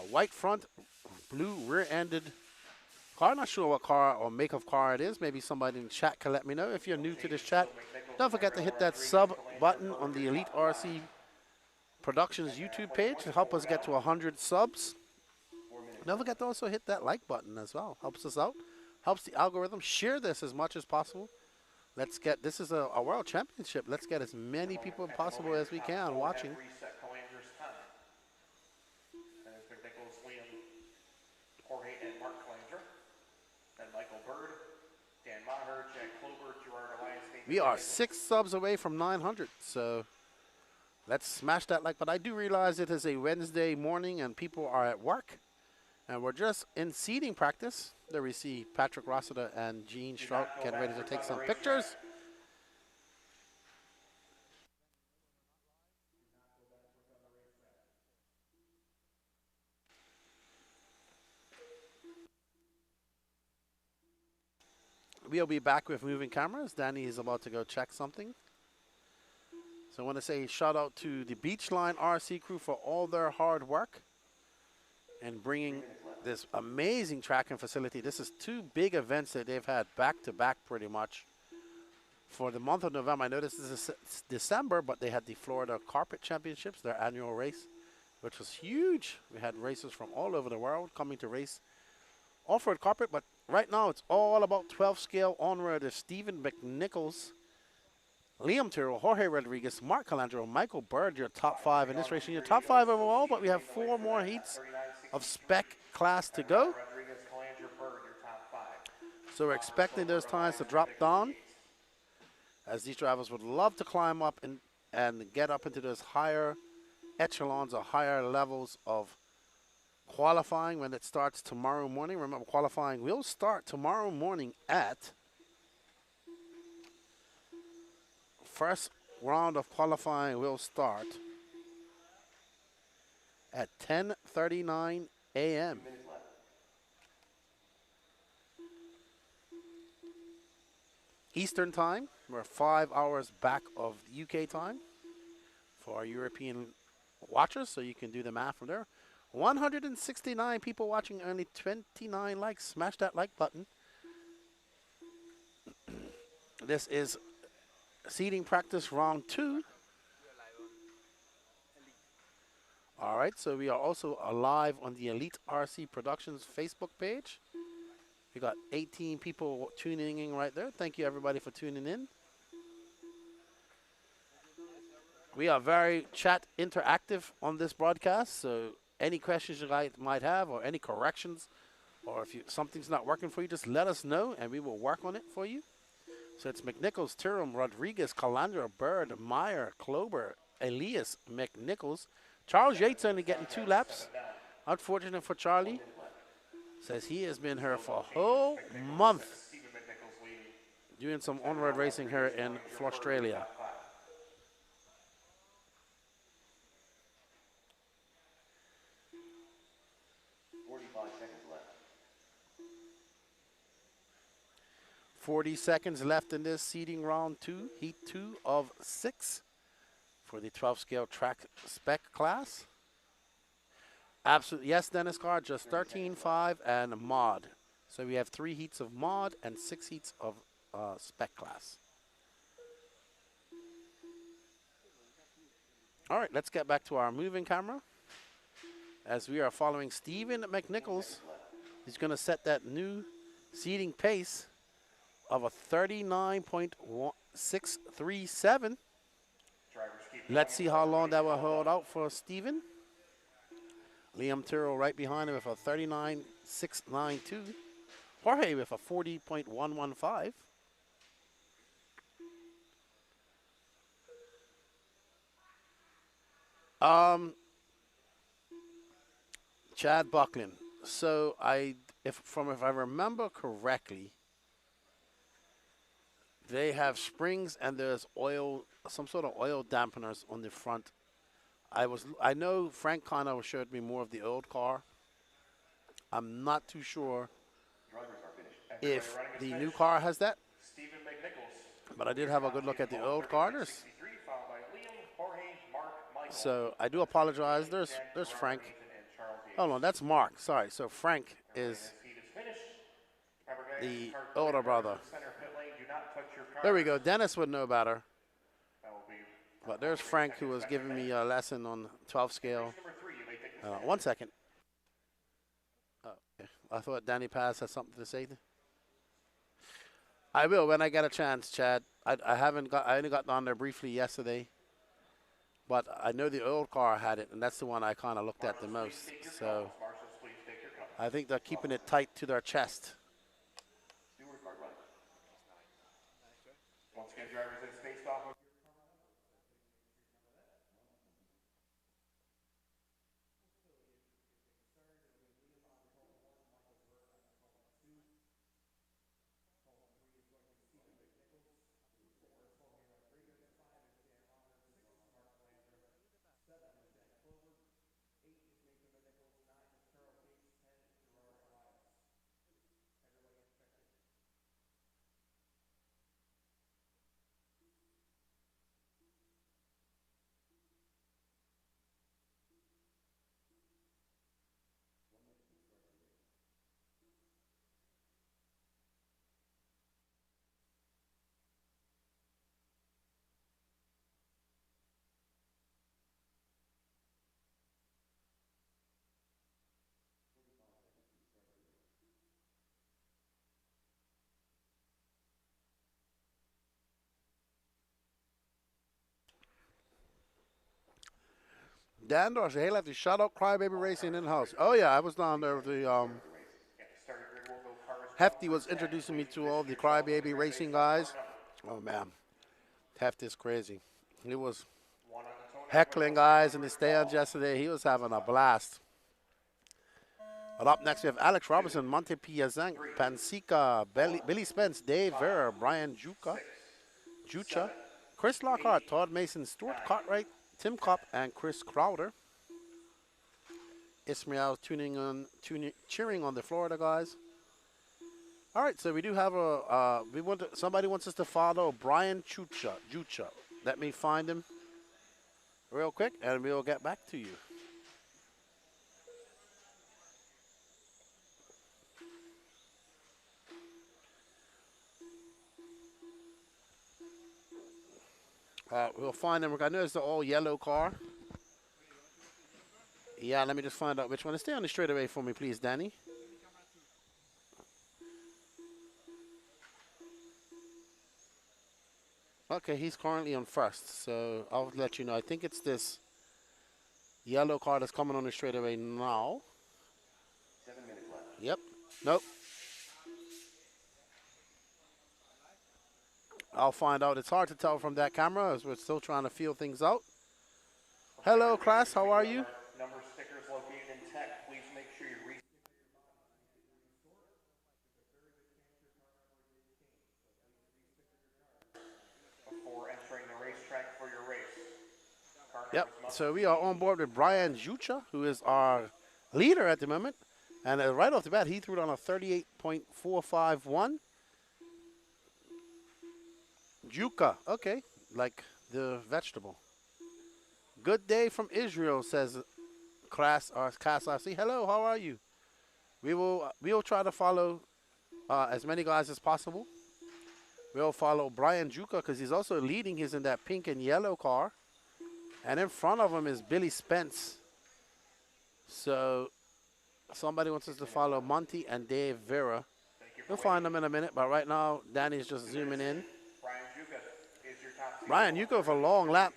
white front, blue rear-ended car. Not sure what car or make of car it is. Maybe somebody in the chat can let me know. If you're new to this chat, don't forget to hit that sub button on the Elite RC Productions YouTube page to help us get to 100 subs. Don't forget to also hit that like button as well. Helps us out. Helps the algorithm. Share this as much as possible. Let's get, this is a world championship. Let's get as many people as possible as we can watching. Jorge and Mark Colanger. And Michael Bird, Dan Maher, Jack Klober, Gerard Elias. We are 6 subs away from 900. So let's smash that like. But I do realize it is a Wednesday morning and people are at work. And we're just in seating practice. There we see Patrick Rossiter and Gene Strout getting ready to take some pictures. We'll be back with moving cameras. Danny is about to go check something. So I want to say shout out to the Beachline RC crew for all their hard work and bringing this amazing tracking facility. This is 2 big events that they've had back to back pretty much for the month of November. I know this is December, but they had the Florida Carpet Championships, their annual race, which was huge. We had racers from all over the world coming to race off-road carpet, but right now it's all about 12 scale on-road. There's Stephen McNichols, Liam Tyrrell, Jorge Rodriguez, Mark Calandra, Michael Bird, your top 5 in this race. Your top 5 overall, but we have 4 more heats of Spec class to go. So we're expecting those times to drop down as these drivers would love to climb up and get up into those higher echelons or higher levels of qualifying when it starts tomorrow morning. Remember, qualifying will start tomorrow morning at first round of qualifying will start at 10:39 a.m. Eastern time. We're 5 hours back of UK time for our European watchers, so you can do the math from there. 169 people watching, only 29 likes. Smash that like button. This is seating practice round 2 All right, so we are also live on the Elite RC Productions Facebook page. We got 18 people tuning in right there. Thank you everybody for tuning in. We are very chat interactive on this broadcast, so any questions you guys might have or any corrections or if something's not working for you, just let us know and we will work on it for you. So it's McNichols, Turum, Rodriguez, Calandra, Bird, Meyer, Klober, Elias, McNichols. Charles Yates only getting 2 laps. Unfortunate for Charlie. Says he has been here for a whole month doing some on-road racing here in Australia. 40 seconds left in this seeding round 2, heat 2 of 6 for the 12 scale track spec class. Absolutely, yes, Dennis Carr, just 13, 5, and mod. So we have 3 heats of mod and 6 heats of spec class. All right, let's get back to our moving camera as we are following Stephen McNichols. He's going to set that new seeding pace of a 39.637. Let's see how long that will hold out for Stephen. Liam Tyrrell right behind him with a 39.692. Jorge with a 40.115. Chad Buckland. So if I remember correctly, they have springs and there's oil, some sort of oil dampeners on the front. I know Frank kind of showed me more of the old car. I'm not too sure if the new car has that, but I did have a good look at the old car. So I do apologize. There's Frank. Hold on, that's Mark. Sorry. So Frank is the older brother. There we go. Dennis would know better. But there's Frank, who was giving me a lesson on 12 scale. 1 second. Oh, okay. I thought Danny Paz had something to say. I will when I get a chance, Chad. I only got down there briefly yesterday. But I know the old car had it, and that's the one I kind of looked at the most. So I think they're keeping it tight to their chest. Once again, drivers that spaced off of Dan Dorsey, hey lefty, shout out Crybaby Racing in-house. Oh yeah, I was down there with the Hefty was introducing me to all the Crybaby Racing guys. Oh man, Hefty is crazy. He was heckling guys in the stands yesterday. He was having a blast. But up next we have Alex Robinson, Monte Piazang, Pansica, Billy Spence, Dave Vera, Brian Jucha, Chris Lockhart, Todd Mason, Stuart Cartwright, Tim Kopp, and Chris Crowder. Ismael cheering on the Florida guys. All right, so we do have somebody wants us to follow Brian Jucha. Let me find him real quick, and we'll get back to you. We'll find them. I know it's the all yellow car. Yeah, let me just find out which one. Stay on the straightaway for me, please, Danny. Okay, he's currently on first, so I'll let you know. I think it's this yellow car that's coming on the straightaway now. 7 minutes left. Yep. Nope. I'll find out. It's hard to tell from that camera as we're still trying to feel things out. Hello, class. How are you? Number stickers located in tech. Please make sure you before entering the racetrack for your race. Yep. So we are on board with Brian Jucha, who is our leader at the moment. And right off the bat, he threw it on a 38.451. Juca. Okay. Like the vegetable. Good day from Israel, says Cass RC. Hello, how are you? We will try to follow as many guys as possible. We'll follow Brian Juca because he's also leading. He's in that pink and yellow car. And in front of him is Billy Spence. So somebody wants us to follow Monty and Dave Vera. We'll find them in a minute, but right now Danny's just zooming in. Brian Juca with a long lap.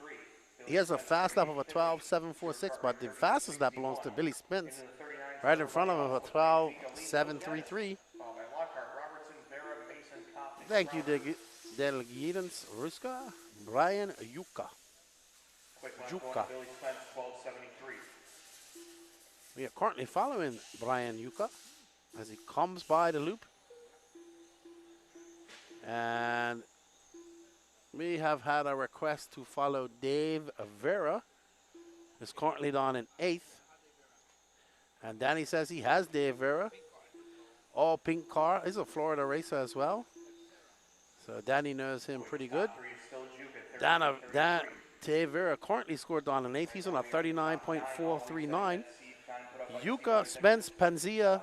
He has a fast lap of a 12.746, but the fastest lap belongs to Billy Spence. Right in front of him, a 12.733. Thank you, Delgidens Ruska. Brian Juca. Juca. We are currently following Brian Juca as he comes by the loop. And we have had a request to follow Dave Vera. Is currently down in 8th. And Danny says he has Dave Vera. All pink car. He's a Florida racer as well. So Danny knows him pretty good. Dave Vera currently scored down in 8th. He's on a 39.439. Yuka, Spence, Panzica,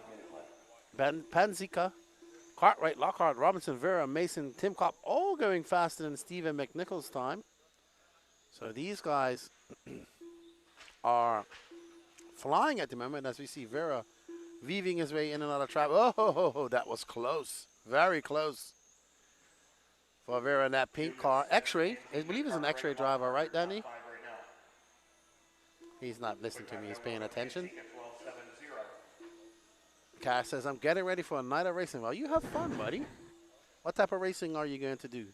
Cartwright, Lockhart, Robinson, Vera, Mason, Tim Kopp, all going faster than Stephen McNichol's time. So these guys are flying at the moment as we see Vera weaving his way in and out of traffic. Oh, that was close. Very close for Vera in that pink car. X-Ray. I believe he's an X-Ray driver, right, Danny? He's not listening to me. He's paying attention. Cash says, I'm getting ready for a night of racing. Well, you have fun, buddy. What type of racing are you going to do?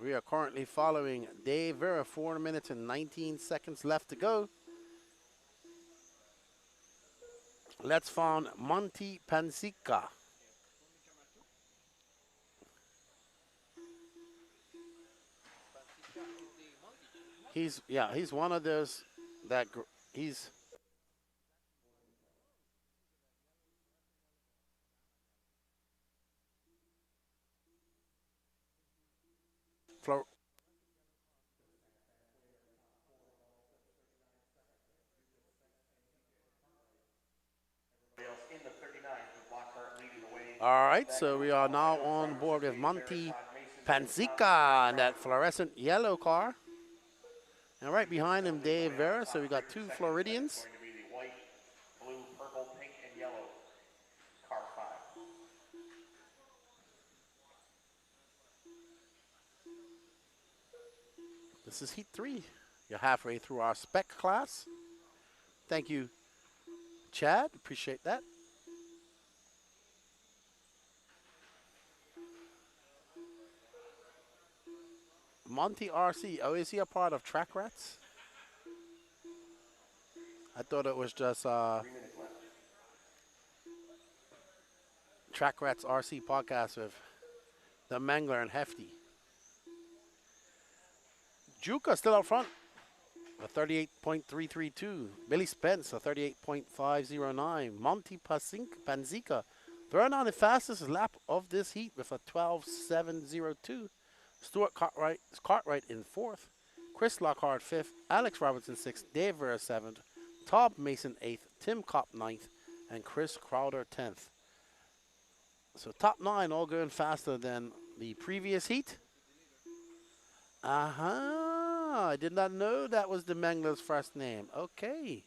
We are currently following Dave Vera. 4 minutes and 19 seconds left to go. Let's find Monty Panzica. He's one of those that he's all right, so we are now on board with Monty Panzica in that fluorescent yellow car. And right behind him, Dave Vera. So we got 2 Floridians. White, blue, purple, pink, and yellow. Car 5. This is Heat 3. You're halfway through our Spec class. Thank you, Chad. Appreciate that. Monty RC. Oh, is he a part of Track Rats? I thought it was just Track Rats RC podcast with the Mangler and Hefty. Juca still out front. A 38.332. Billy Spence, a 38.509. Monty Panzica throwing on the fastest lap of this heat with a 12.702. Stuart Cartwright in 4th. Chris Lockhart 5th. Alex Robertson 6th. Dave Vera 7th. Todd Mason 8th. Tim Kopp 9th. And Chris Crowder 10th. So top 9 all going faster than the previous heat. I did not know that was the Mangler's first name. Okay.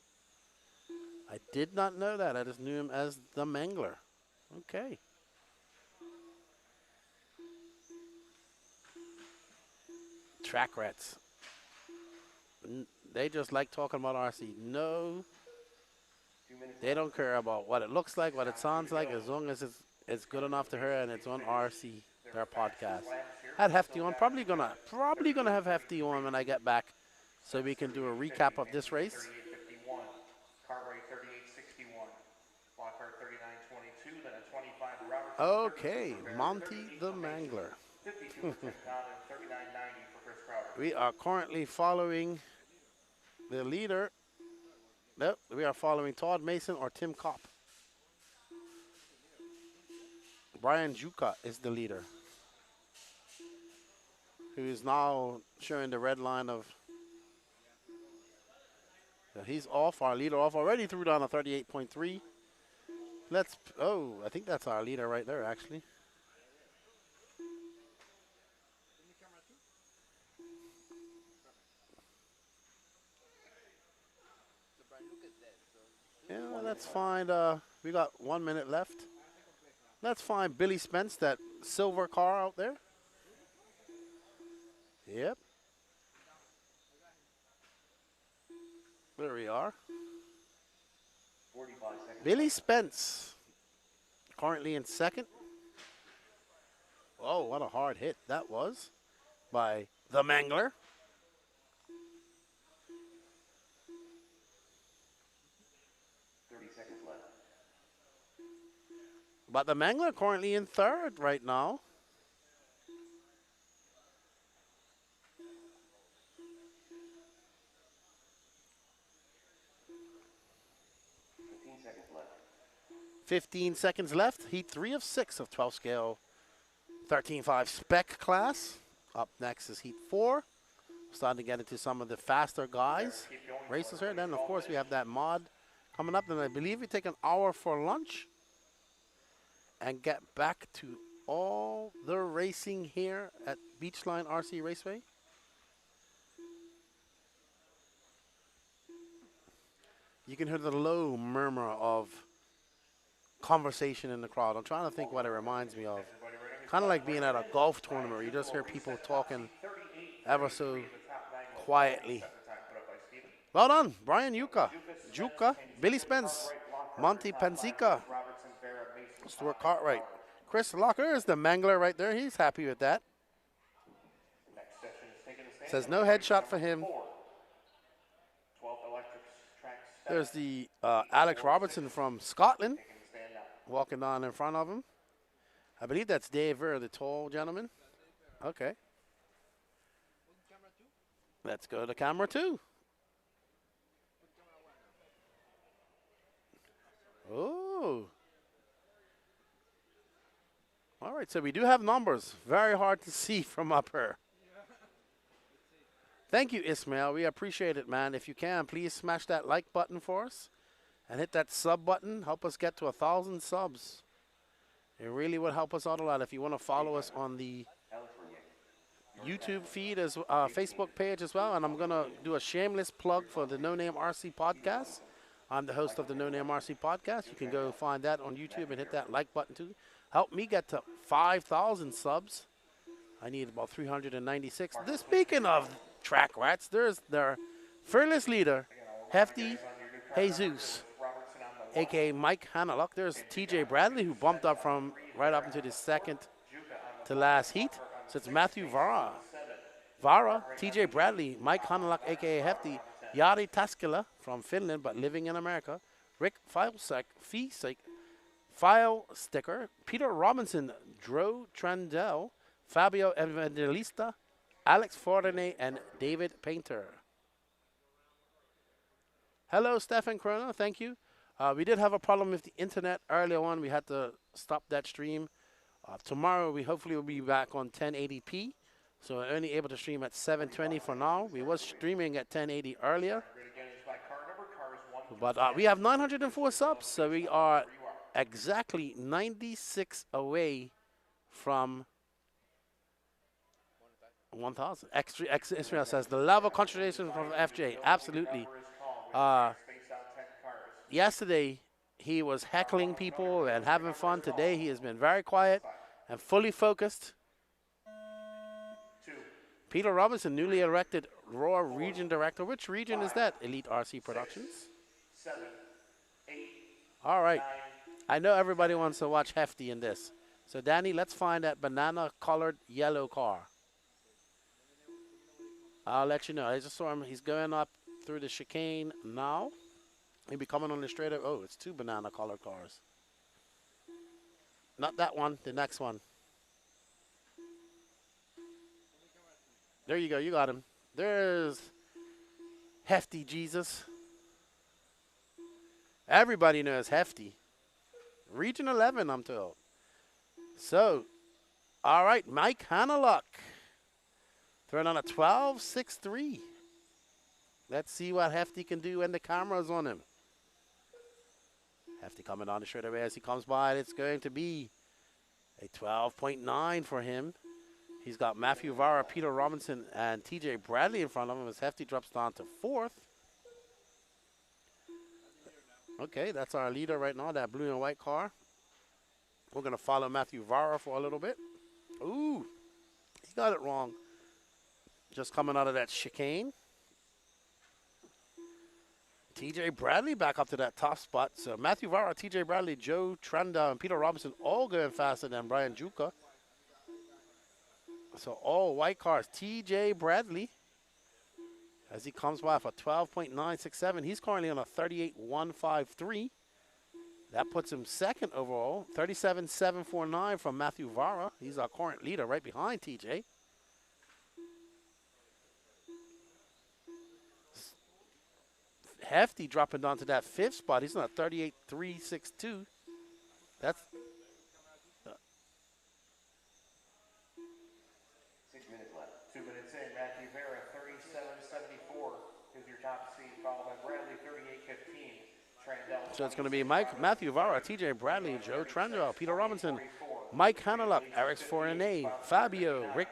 I did not know that. I just knew him as the Mangler. Okay. Track rats. They just like talking about RC. No, they don't care about what it looks like, what it sounds like, as long as it's good enough to her and it's on RC, their podcast. Had Hefty on. Probably gonna have Hefty on when I get back, so we can do a recap of this race. 38.51, Cartwright 38.61, Lockhart 39.22, then a 25 Robertson. Okay, Monty the Mangler. 52 for Tim Todd and 39.90 for Chris Crowder. We are currently following the leader. Nope, we are following Todd Mason or Tim Kopp. Brian Juka is the leader, who is now showing the red line of. He's off, our leader off already, threw down a 38.3. I think that's our leader right there, actually. Yeah, let's find, we got 1 minute left. Let's find Billy Spence, that silver car out there. Yep. There we are. 45 seconds. Billy Spence, currently in second. Oh, what a hard hit that was by the Mangler. But the Mangler currently in third right now. Left. 15 seconds left. Heat 3 of 6 of 12 scale 13.5 Spec class. Up next is Heat 4. Starting to get into some of the faster guys. Races here. Then, of course, we have that mod coming up. Then I believe we take an hour for lunch and get back to all the racing here at Beachline RC Raceway. You can hear the low murmur of conversation in the crowd. I'm trying to think what it reminds me of. Kind of like being at a golf tournament where you just hear people talking ever so quietly. Well done, Brian Juka, Billy Spence, Monty Panzica, Stuart Cartwright. Chris Locker is the Mangler right there. He's happy with that. Says no headshot for him. There's the Alex Robertson from Scotland walking down in front of him. I believe that's Dave Ver, the tall gentleman. Okay. Let's go to camera 2. Oh. All right, so we do have numbers. Very hard to see from up here. Thank you, Ismail. We appreciate it, man. If you can, please smash that like button for us and hit that sub button. Help us get to 1,000 subs. It really would help us out a lot. If you want to follow us on the YouTube feed, as Facebook page as well. And I'm going to do a shameless plug for the No Name RC podcast. I'm the host of the No Name RC podcast. You can go find that on YouTube and hit that like button too. Help me get to 5,000 subs. I need about 396. Speaking of track rats, there's their fearless leader, Hefty Jesus, a.k.a. Mike Hanalock. There's TJ Bradley, who bumped up from right up into the second to last heat. So it's Matthew Vara, TJ Bradley, Mike Hanalock, a.k.a. Hefty, Jari Taskila from Finland but living in America, Rick File Sticker, Peter Robinson, Dro Trandell, Fabio Evangelista, Alex Fortuné, and David Painter. Hello, Stefan Krono. Thank you. We did have a problem with the internet earlier on. We had to stop that stream. Tomorrow, we hopefully will be back on 1080p. So we're only able to stream at 720 for now. We was streaming at 1080 earlier. But we have 904 subs, so we are exactly 96 away from 1,000. Israel says the level contribution from FJ. Absolutely. Number is called. We Uh, space out 10 cars. yesterday, he was heckling people and having fun. Today, he has been very quiet and fully focused. 2, Peter Robinson, newly elected Raw Region Director. Which region is that? Elite RC Productions. 7, 8, All right. 9, I know everybody wants to watch Hefty in this. So, Danny, let's find that banana-colored yellow car. I'll let you know. I just saw him. He's going up through the chicane now. He'll be coming on the straight up. Oh, it's 2 banana-colored cars. Not that one. The next one. There you go. You got him. There's Hefty Jesus. Everybody knows Hefty. Region 11, I'm told. So, all right, Mike Hanneluck. Throwing on a 12.63. Let's see what Hefty can do when the camera's on him. Hefty coming on the straightaway as he comes by. It's going to be a 12.9 for him. He's got Matthew Vara, Peter Robinson, and TJ Bradley in front of him as Hefty drops down to 4th. Okay, that's our leader right now, that blue and white car. We're going to follow Matthew Vara for a little bit. Ooh, he got it wrong. Just coming out of that chicane. TJ Bradley back up to that top spot. So Matthew Vara, TJ Bradley, Joe Trenda, and Peter Robinson all going faster than Brian Juka. So all white cars. TJ Bradley, as he comes by for 12.967. He's currently on a 38.153. That puts him second overall. 37.749 from Matthew Vara. He's our current leader right behind TJ. Hefty dropping down to that 5th spot. He's on a 38.362. That's 6 minutes left. 2 minutes in. Matthew Vera, 37.74 is your top seed, followed by Bradley, 38.15. so it's going to be Matthew Vara, TJ Bradley, Joe Trendrell, Peter Robinson, Mike Hanneluck, Eric Fournier, Fabio, Rick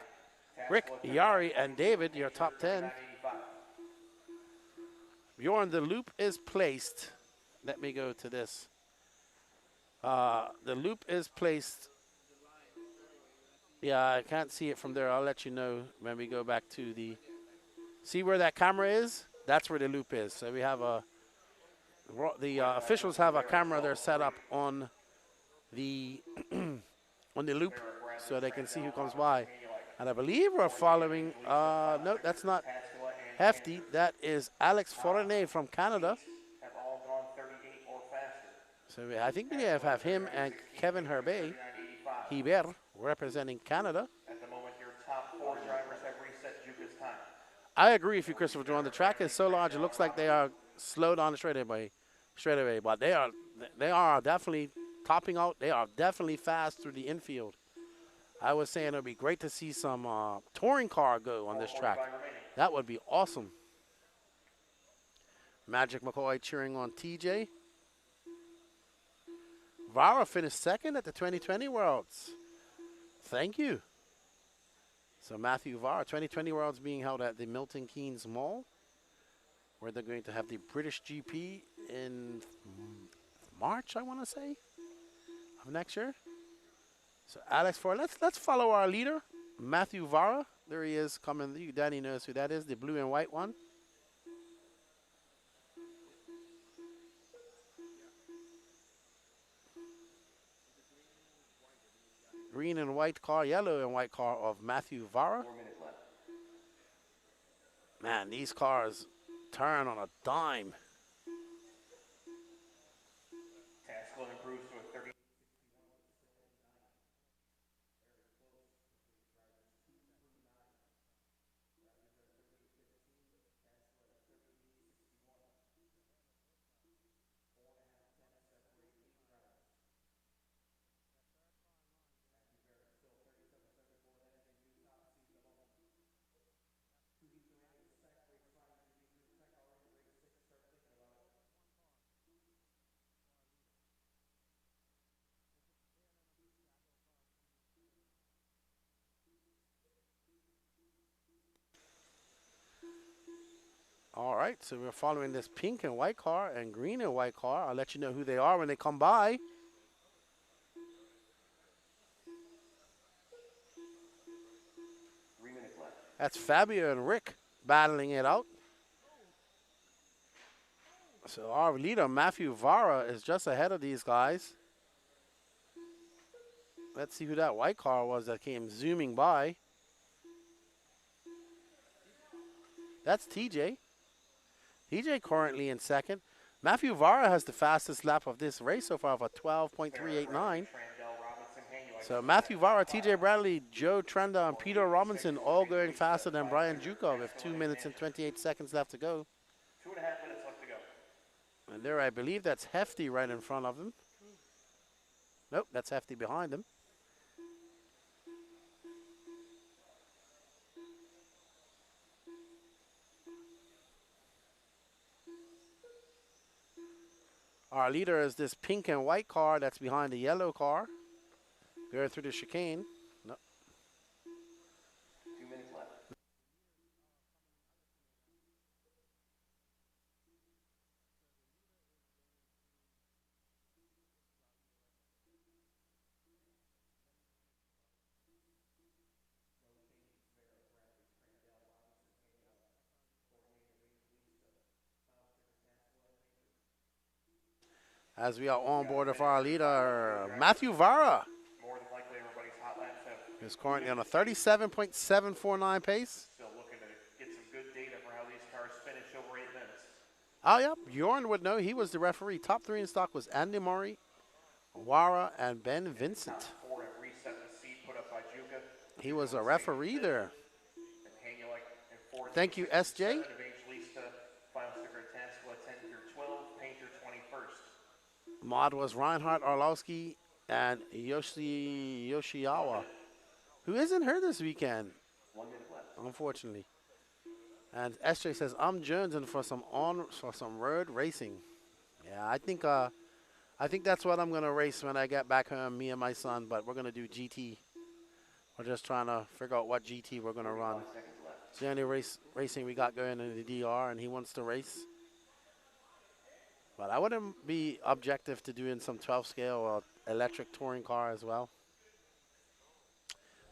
Yari, and David, your top 10. Bjorn, the loop is placed. Let me go to this. The loop is placed. Yeah, I can't see it from there. I'll let you know when we go back to the. See where that camera is? That's where the loop is. So we have the officials have a camera there set up on the on the loop, so they can see who comes by. And I believe we're following. No, that's not Hefty. That is Alex Fournier from Canada. Have all gone 38 or faster. So I think we have him and Kevin Herbert representing Canada. At the moment, your top 4 drivers have reset Juka's time. I agree with you, Christopher John. The track is so large, it looks like they are slowed on the straightaway, but they are definitely topping out. They are definitely fast through the infield. I was saying it would be great to see some touring car go on this track. That would be awesome. Magic McCoy cheering on TJ. Vara finished second at the 2020 Worlds. Thank you. So Matthew Vara, 2020 Worlds being held at the Milton Keynes Mall, where they're going to have the British GP in March, I want to say, of next year. So Alex Ford, let's follow our leader, Matthew Vara. There he is coming. Danny knows who that is, the blue and white one. Green and white car, yellow and white car of Matthew Vara. 4 minutes left. Man, these cars turn on a dime. Taskell improves to a 30. All right, so we're following this pink and white car and green and white car. I'll let you know who they are when they come by. 3 minutes left. That's Fabio and Rick battling it out. So our leader, Matthew Vara, is just ahead of these guys. Let's see who that white car was that came zooming by. That's TJ. TJ currently in second. Matthew Vara has the fastest lap of this race so far of a 12.389. So Matthew Vara, TJ Bradley, Joe Trenda, and Peter Robinson all going faster than Brian Juka with 2 minutes and 28 seconds left to go. 2.5 minutes left to go. And there, I believe that's Hefty right in front of them. Nope, that's Hefty behind them. Our leader is this pink and white car that's behind the yellow car. Going through the chicane. No. 2 minutes left. As we are on board of our leader, Matthew Vara. More than likely, everybody's hot lap. So Is currently on a 37.749 pace. still looking to get some good data for how these cars finish over 8 minutes. Oh, yeah. Bjorn would know. He was the referee. Top three in stock was Andy Murray, Wara, and Ben Vincent. 4 and reset the seat put up by Juka. He was a referee there. And Hanulik in 4th. Thank you, SJ. Evangelista, final sticker Taskula 10 through 12, Painter 21st. Mod was Reinhard Arlowski and Yoshiawa, who isn't here this weekend, 1 minute left. unfortunately. And SJ says, I'm jonesing for some road racing. Yeah, I think that's what I'm gonna race when I get back home, me and my son. But we're gonna do GT. We're just trying to figure out what GT we're gonna run. It's the only racing we got going in the DR, and he wants to race. But I wouldn't be objective to doing some 12 scale or electric touring car as well.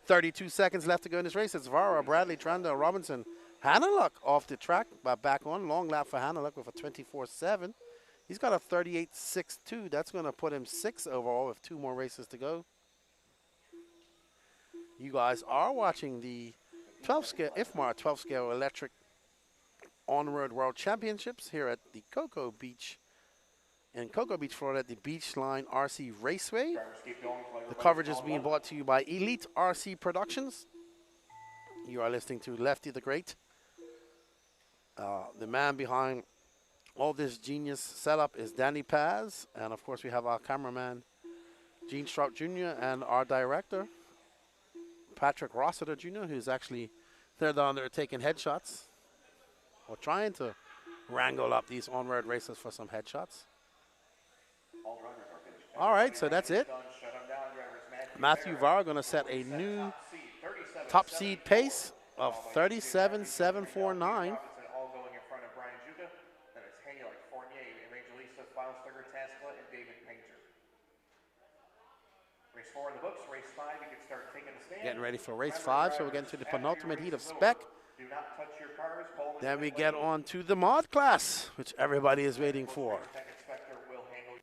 32 seconds left to go in this race. It's Vara, Bradley, Tranda, Robinson. Hanaluk off the track, but back on. Long lap for Hanaluk with a 24.7. He's got a 38.62. That's going to put him 6th overall with 2 more races to go. You guys are watching the 12 scale Ifmar 12 scale electric on-road world championships here at the Cocoa Beach in Cocoa Beach, Florida, at the BEACHLINE RC Raceway. Drivers keep going. The coverage is being brought to you by Elite RC Productions. You are listening to Lefty the Great. The man behind all this genius setup is Danny Paz. And, of course, we have our cameraman, Gene Strout Jr., and our director, Patrick Rossiter Jr., who's actually there down there taking headshots or trying to wrangle up these on-road races for some headshots. All drivers are finished. All right, so that's it. Done. Shut 'em down, drivers. Matthew Vara going to set a new top seed pace of 37.749. Robinson all going in front of Brian Juka. Then it's Hanulik, Fournier, Evangelista, final sticker Taskula, and David Painter. Race 4 in the books. Race 5, you can start taking the stand. Getting ready for race 5, so we're getting to the penultimate heat of Spec. Do not touch your cars. Hold Then we get on to the mod class, which everybody is waiting for. Tech inspector will handle.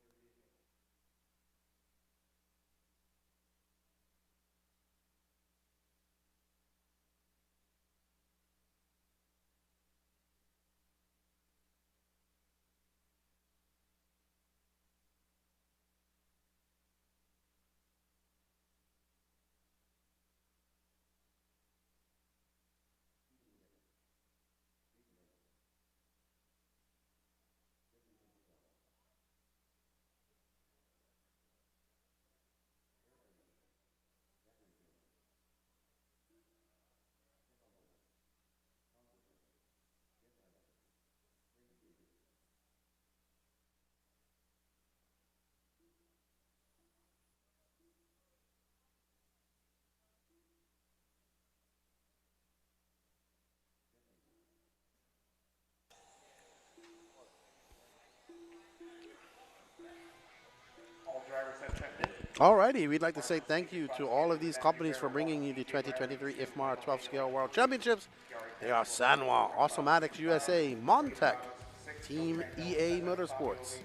Alrighty, we'd like to say thank you to all of these companies for bringing you the 2023 Ifmar 12th Scale World Championships. They are Sanwa, Awesomatics USA, Montec, Team EA Motorsports,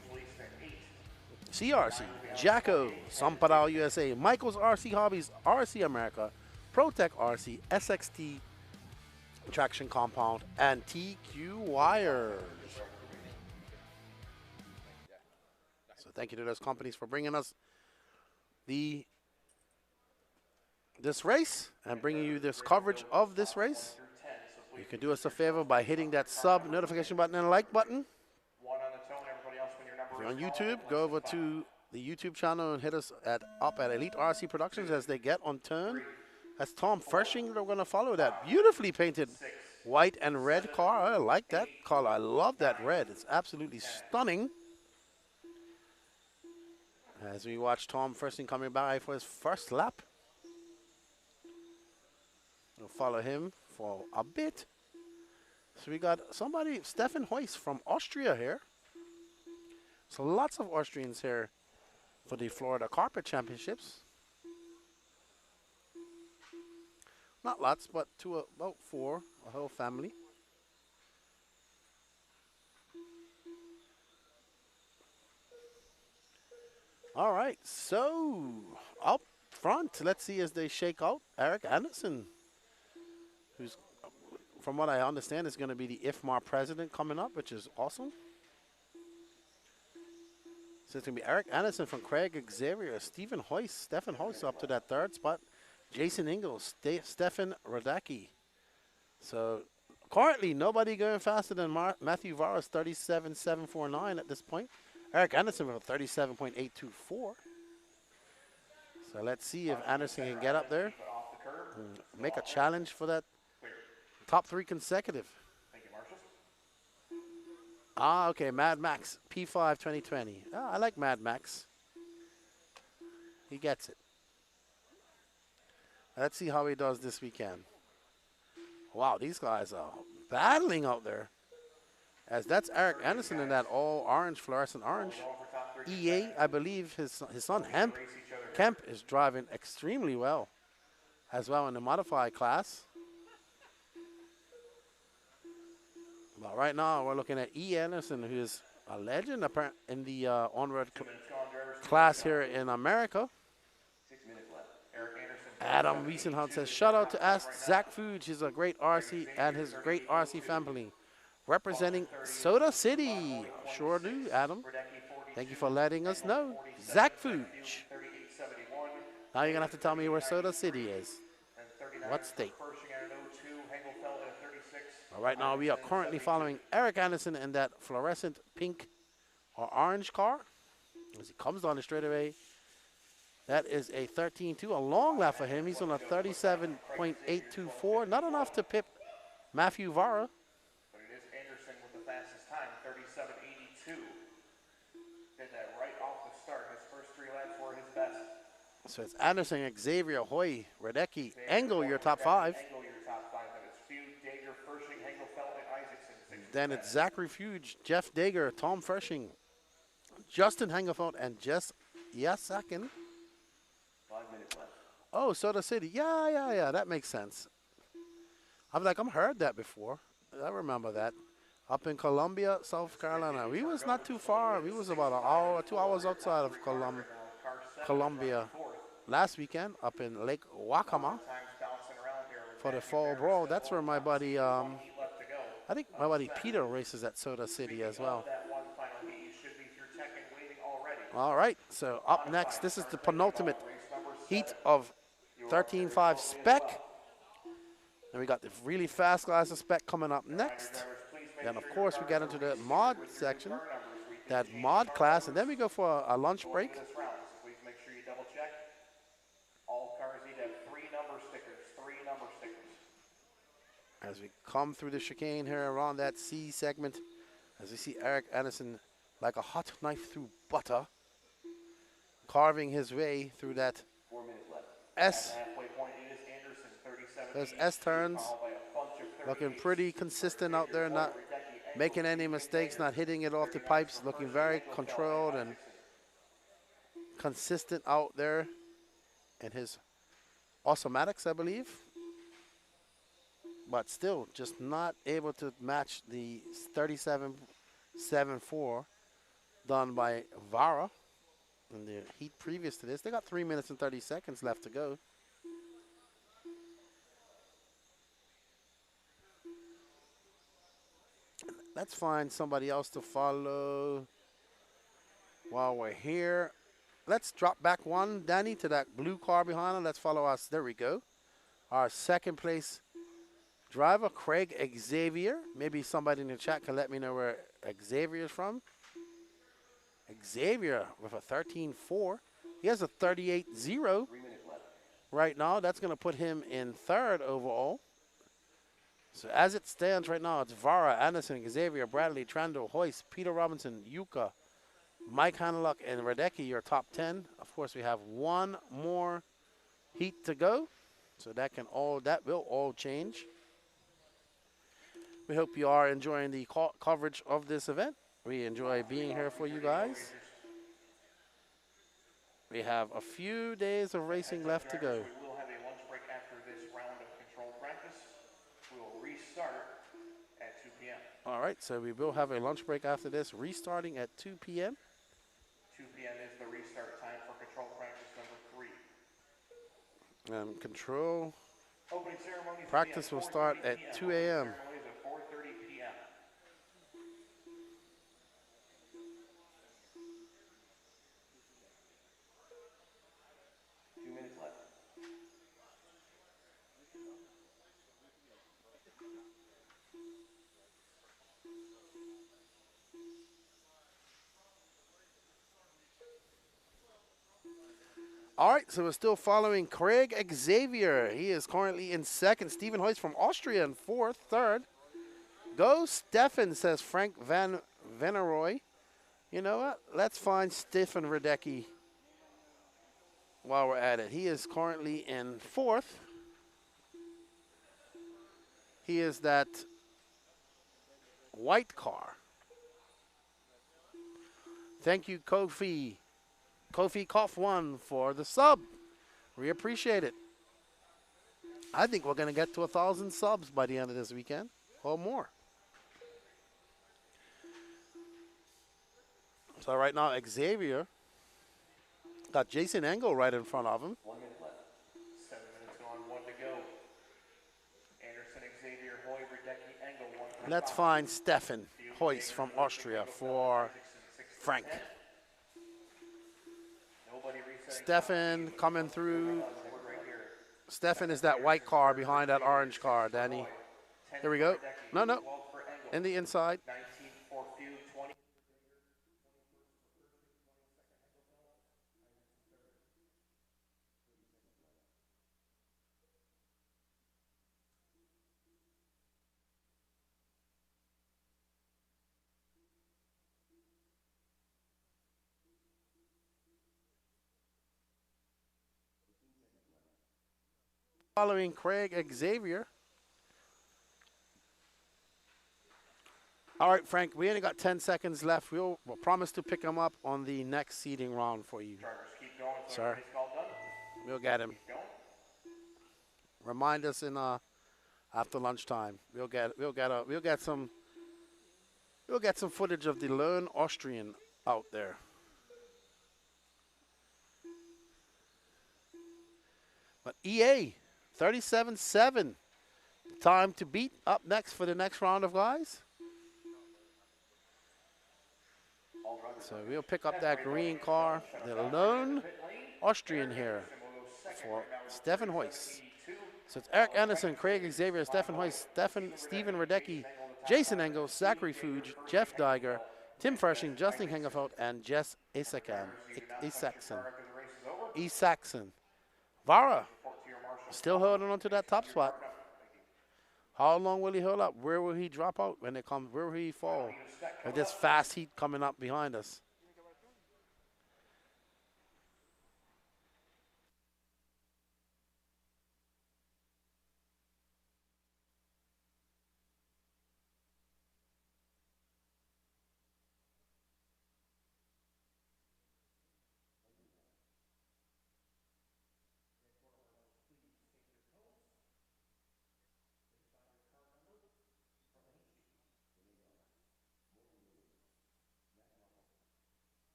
CRC, Jacko, Samparao USA, Michael's RC Hobbies, RC America, Protec RC, SXT, Traction Compound, and TQ Wires. So thank you to those companies for bringing us this race and bringing you this coverage of this race. You can do us a favor by hitting that sub notification button and like button. If you're on YouTube, go over to the YouTube channel and hit us up at Elite RC Productions as they get on turn. That's Tom Fershing. We're going to follow that beautifully painted white and red car. I like that color. I love that red. It's absolutely stunning. As we watch Tom Fershing coming by for his first lap. We'll follow him for a bit. So we got somebody, Stefan Heuss from Austria here. So lots of Austrians here for the Florida Carpet Championships. Not lots, but about 4, a whole family. All right, so up front, let's see as they shake out Eric Anderson, who's, from what I understand, is going to be the Ifmar president coming up, which is awesome. So it's going to be Eric Anderson from Craig Xavier, Stefan Heuss up to that 3rd spot, Jason Ingalls, Stefan Radacki. So currently nobody going faster than Matthew Vara's 37.749 at this point. Eric Anderson with a 37.824. So let's see if Anderson can get up there and make a challenge for that top 3 consecutive. Ah, okay, Mad Max, P5 2020. Oh, I like Mad Max. He gets it. Let's see how he does this weekend. Wow, these guys are battling out there. As that's Eric Anderson in that all orange, fluorescent orange. EA, I believe his son Kemp is driving extremely well as well in the modified class. But right now we're looking at E. Anderson, who is a legend in the on-road class here in America. Adam Wiesenhout says, shout out to Ask Zach Fuge. He's a great RC and his great RC family. Representing Soda City. Sure do, Adam. Thank you for letting us know. Zach Fuge. Now you're going to have to tell me where Soda City is. What state? All right, now we are currently following Eric Anderson in that fluorescent pink or orange car. As he comes down the straightaway, that is a 13.2, a long lap for him. He's on a 37.824. Not enough to pip Matthew Vara. But it is Anderson with the fastest time, 37.82. Did that right off the start. His first 3 laps were his best. So it's Anderson, Xavier, Hoy, Radecki, Engel, your top 5. Then it's Zachary Fuge, Jeff Dager, Tom Fershing, Justin Hangefeld, and Jess Yasakin. 5 minutes left. Oh, Soda City. Yeah, that makes sense. I'm like, I've heard that before. I remember that. Up in Columbia, South Carolina. We was not too far. We was about an hour, 2 hours outside of Columbia last weekend up in Lake Wakama for the Fall Brawl. That's where my buddy, I think my buddy Peter races at Soda City as well. All right, so up next, this is the penultimate heat of 13.5 Spec. And we got the really fast class of Spec coming up next. Then, of course, we get into the mod section, that mod class, and then we go for a lunch break. Please make sure you double check. All cars need to have 3 number stickers. As we come through the chicane here around that C segment, as we see Eric Anderson like a hot knife through butter, carving his way through that 4 minutes left. S. Halfway point, it is Anderson, 37. Those S turns, looking pretty consistent out there, not making any mistakes, not hitting it off the pipes, looking very controlled and consistent out there in his automatics, I believe. But still, just not able to match the 37.74 done by Vara in the heat previous to this. They got 3 minutes and 30 seconds left to go. Let's find somebody else to follow while we're here. Let's drop back one, Danny, to that blue car behind him. Let's follow us. There we go. Our second place driver, Craig Xavier. Maybe somebody in the chat can let me know where Xavier is from. Xavier with a 13.4. He has a 38.0 right now. That's going to put him in third overall. So as it stands right now, it's Vara, Anderson, Xavier, Bradley, Trando, Hoyce, Peter Robinson, Yuka, Mike Hanluck, and Radecki, your top 10. Of course, we have one more heat to go. So that will all change. We hope you are enjoying the coverage of this event. We enjoy being here for you guys. We have a few days of racing left to go. We will have a lunch break after this round of controlled practice. We will restart at 2 p.m. All right, so we will have a lunch break after this, restarting at 2 p.m. 2 p.m. is the restart time for controlled practice number 3. Control Opening ceremonies practice will start at 2 a.m. Ceremonies at 4:30 p.m. All right, so we're still following Craig Xavier. He is currently in second. Stephen Hoyce from Austria in fourth. Third, go Stefan, says Frank Van Veneroy. You know what? Let's find Stefan Radecki while we're at it. He is currently in fourth. He is that white car. Thank you, Kofi. Kofi Koff 1 for the sub. We appreciate it. I think we're going to get to 1,000 subs by the end of this weekend or more. So right now, Xavier got Jason Engel right in front of him. 1 minute left. 7 minutes gone, 1 to go. Anderson, Xavier, Hoy, Radecki, Engel, 1. Let's find Stefan Hoyce from Austria for Frank. Stefan coming through. Stefan is that white car behind that orange car, Danny. Here we go. No. In the inside. Following Craig Xavier. All right, Frank, we only got 10 seconds left. We'll promise to pick him up on the next seeding round for you. Sir, we'll get him. Remind us in after lunchtime. We'll get some footage of the lone Austrian out there. But EA 37.7. Time to beat up next for the next round of guys. So we'll pick up that green car, the lone Austrian here for Stefan Hoyce. So it's Eric Anderson, Craig Xavier, Stefan Hoyce, Stephen Radecki, Jason Engel, Zachary Fuge, Jeff Diger, Tim Fershing, Justin Hengefeld, and Jess Isaacson. Vara still holding on to that top spot. How long will he hold up? Where will he drop out when they come? Where will he fall? With this fast heat coming up behind us.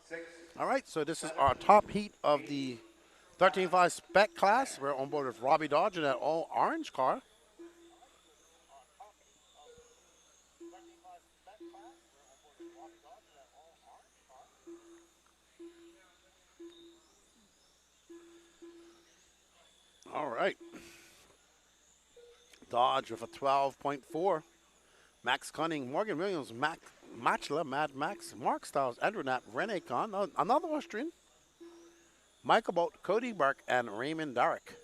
6. All right, so this is our top heat of the 13.5 Spec class. We're on board with Robbie Dodge in that all orange car. All right. Dodge with a 12.4. Max Cunning, Morgan Williams, Matchla, Mad Max, Mark Stiles, Andrew Knapp, Rene Kahn, another Austrian, Michael Bolt, Cody Burke, and Raymond Darrick.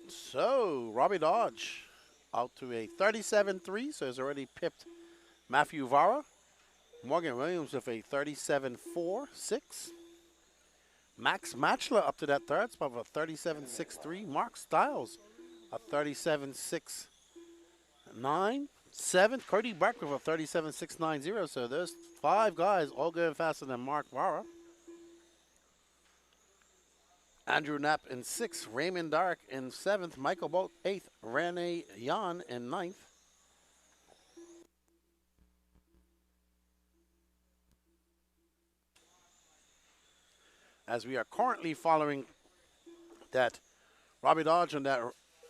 So, Robbie Dodge out to a 37.3, so he's already pipped Matthew Vara. Morgan Williams with a 37.4.6. Max Matchler up to that third spot with a 37.63. Mark Stiles a 37.6.9. Seventh, Cody Burke with a 37.690. So those 5 guys all going faster than Mark Vara. Andrew Knapp in 6th, Raymond Dark in 7th, Michael Bolt 8th, Rene Jan in 9th. As we are currently following that Robbie Dodge on that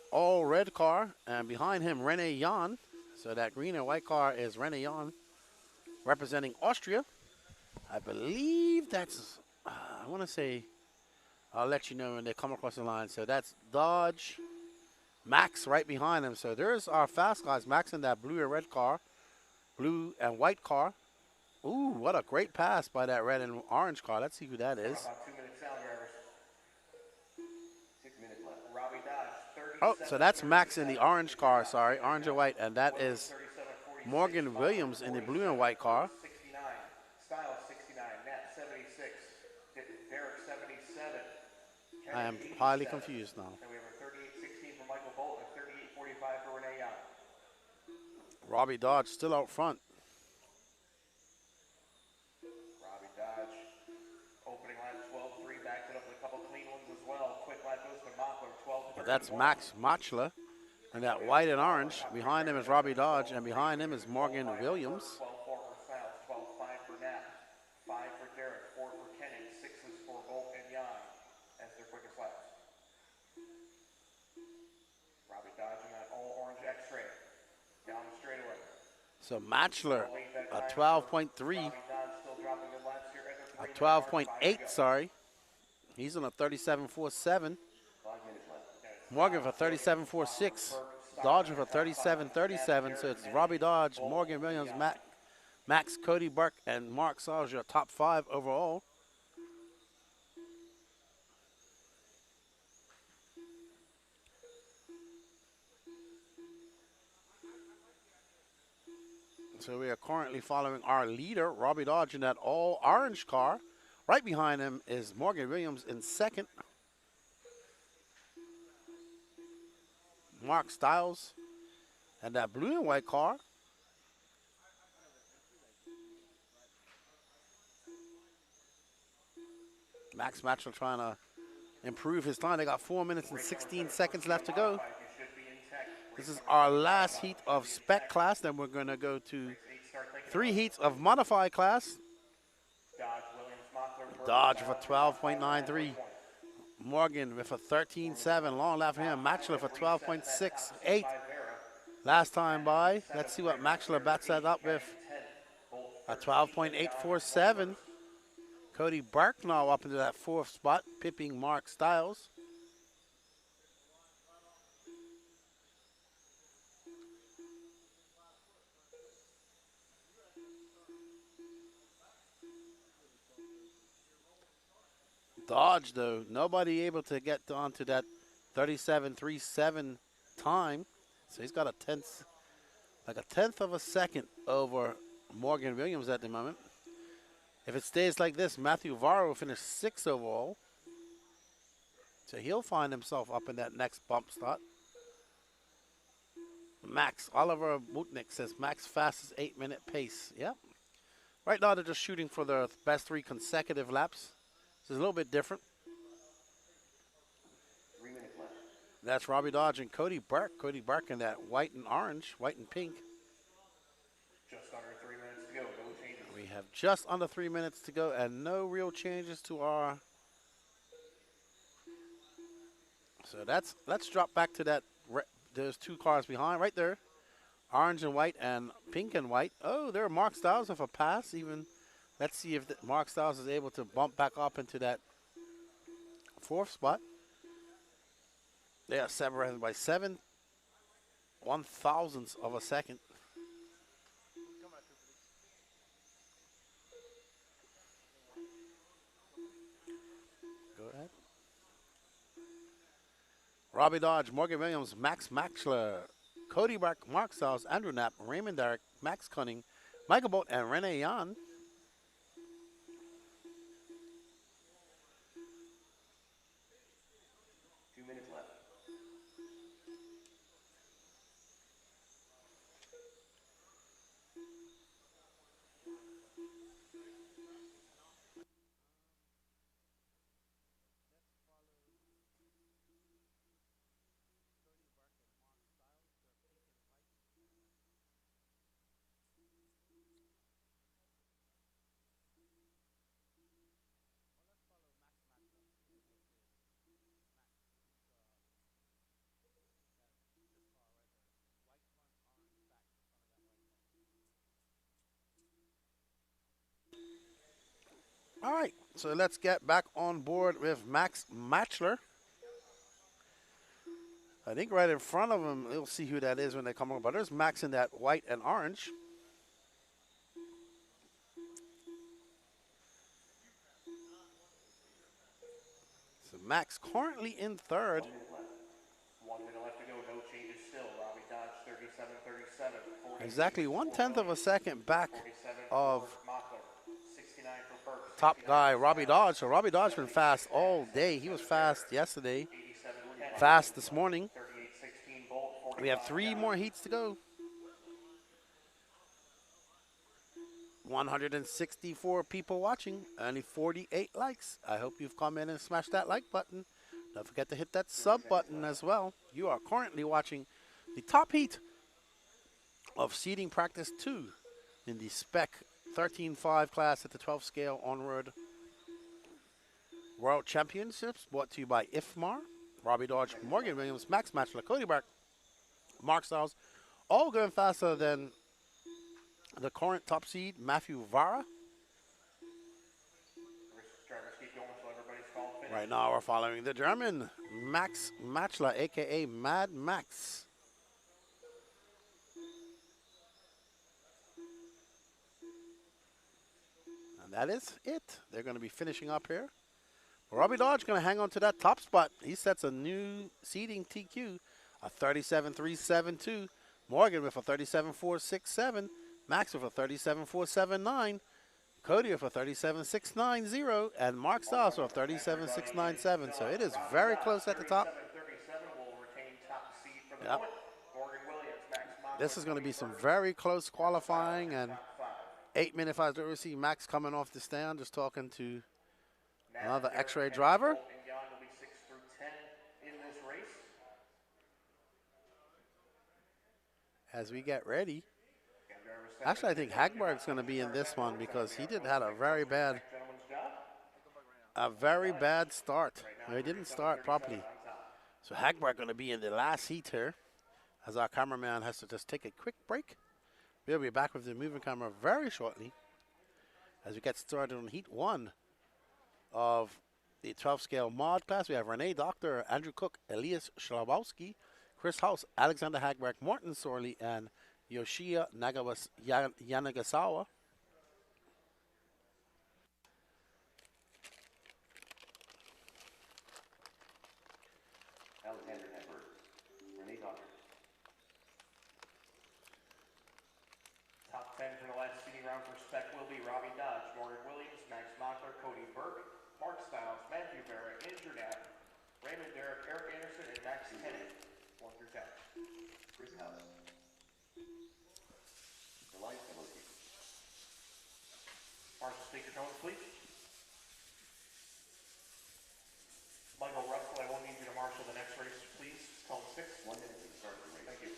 all red car, and behind him Rene Jan. So that green and white car is Rene Jan representing Austria. I believe that's, I want to say, I'll let you know when they come across the line. So that's Dodge, Max right behind him. So there's our fast guys. Max in that blue and red car, blue and white car. Ooh, what a great pass by that red and orange car. Let's see who that is. About 2 minutes out, drivers. 6 minutes left. Robbie Dodge, 30. Oh, so that's Max in the orange car, sorry, orange and white. And that is Morgan Williams in the blue and white car. 69. Styles 69. Nat 76. Derek 77. I am highly confused now. Then we have a 38-16 for Michael Bolt and 38-45 for Rene Young. Robbie Dodge still out front. Robbie Dodge, opening line 12-3, backed it up with a couple clean ones as well. Quick lap goes to Mockler, 12-3. But that's Max Matchler. And that white and orange, behind him is Robbie Dodge, and behind him is Morgan Williams. 12-4 for Styles, 12-5 for Nat, 5 for Derek, 4 for Kenny, 6 is for Bolt and Young as their quickest laps. Robbie Dodge in that all orange X-ray down the straightaway. So Matchler, a 12.3, Robbie Dodge still dropping good laps here. a 12.8, sorry. He's on a 37.47. Morgan for 37.46. Dodge for 37.37. So it's Robbie Dodge, Morgan Williams, Max, Cody Burke, and Mark Stiles, your top 5 overall. So we are currently following our leader, Robbie Dodge, in that all orange car. Right behind him is Morgan Williams in 2nd. Mark Stiles and that blue and white car. Max Matchell trying to improve his time. They got 4 minutes and 16 seconds left to go. This is our last heat of Spec class. Then we're going to go to 3 heats of Modified class. Dodge with a 12.93. Morgan with a 13.7. Long lap for him. Matchler for 12.68. Last time by. Let's see what Matchler bats that up with. A 12.847. Cody Burke now up into that 4th spot, pipping Mark Stiles. Dodge, though, nobody able to get onto that 37.37 time. So he's got a tenth of a second over Morgan Williams at the moment. If it stays like this, Matthew Vara will finish 6th overall. So he'll find himself up in that next bump stop. Max, Oliver Mutnik says Max fastest 8-minute pace. Yep. Right now they're just shooting for the best 3 consecutive laps. This is a little bit different. 3 minutes left. That's Robbie Dodge and Cody Burke. Cody Burke in that white and orange, white and pink. have just under 3 minutes to go and no real changes to our. So let's drop back to that. There's 2 cars behind right there. Orange and white and pink and white. Oh, there are Mark Stiles with a pass even. Let's see if Mark Stiles is able to bump back up into that 4th spot. They are separated by 7/1000ths of a second. Go ahead. Robbie Dodge, Morgan Williams, Max Maxler, Cody Bark, Mark Stiles, Andrew Knapp, Raymond Derrick, Max Cunning, Michael Bolt, and Rene Jan. All right, so let's get back on board with Max Matchler. I think right in front of him, you'll see who that is when they come over. But there's Max in that white and orange. So Max currently in 3rd. 1 minute left to go, no changes still. Robbie Dodge 37-37. Exactly 1/10 of a second back 47 of for Mockler, 69 for Burke. top guy Robbie Dodge. So Robbie Dodge been fast all day. He was fast yesterday, 87-10. fast this morning. 38-16 Bolt. We have 3 more heats to go. 164 people watching, only 48 likes. I hope you've come in and smashed that like button. Don't forget to hit that sub button as well. You are currently watching the top heat of seating practice 2 in the Spec 13.5 class at the 12 scale onward World Championships, brought to you by Ifmar, Robbie Dodge, Morgan Williams, Max Matchler, Cody Bark, Mark Stiles, all going faster than the current top seed, Matthew Vara. Drivers keep going until everybody's called finish. Right now we're following the German, Max Matchler, a.k.a. Mad Max. And that is it. They're going to be finishing up here. Robbie Dodge going to hang on to that top spot. He sets a new seeding TQ, a 37.372. Morgan with a 37.467. Max with a 37.479. Cody with a 37.690. And Mark Stiles with a 37.697. So it is very close at the top. 37 will retain top seed for the Yep. moment. Morgan Williams, Max Mockler, This is going to be some very close qualifying. And top 5. 8 minutes after we see Max coming off the stand, just talking to Matt, another Derek, X-ray and driver. Bolt and Jan will be 6 through 10 in this race. As we get ready. And drivers Actually, I think Hagberg's going to be in this one because he did had a very bad start. No, he didn't start properly. So Hagberg going to be in the last heat here, as our cameraman has to just take a quick break. We'll be back with the moving camera very shortly as we get started on heat 1 of the 12 scale mod class. We have Renee Doctor, Andrew Cook, Elias Schlabowski, Chris House, Alexander Hagberg, Morton Sorley, and Yoshia Yanagasawa. Alexander Hagberg, Renee Doctor. Top 10 for the last seeding round for Spec will be Robbie Dodge, Morgan Williams, Max Mockler, Cody Burke, Mark Stiles, Matthew Barrett, Andrew Knapp, Raymond Derrick, Eric Anderson, and Max Tennant. 1 through 10. Chris House. The light penalty. Marshall, speaker tones, please. Michael Russell, I won't need you to marshal the next race, please. Tone 6. 1 minute to start the race. Thank you.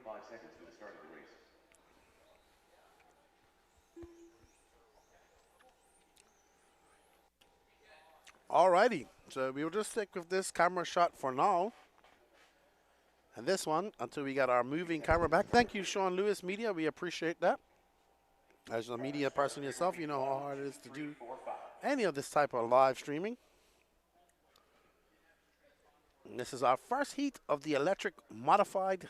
45 seconds to the start of the race. Alrighty, so we will just stick with this camera shot for now. And this one until we get our moving camera back. Thank you, Sean Lewis Media. We appreciate that. As a media person yourself, you know how hard it is to do any of this type of live streaming. And this is our first heat of the modified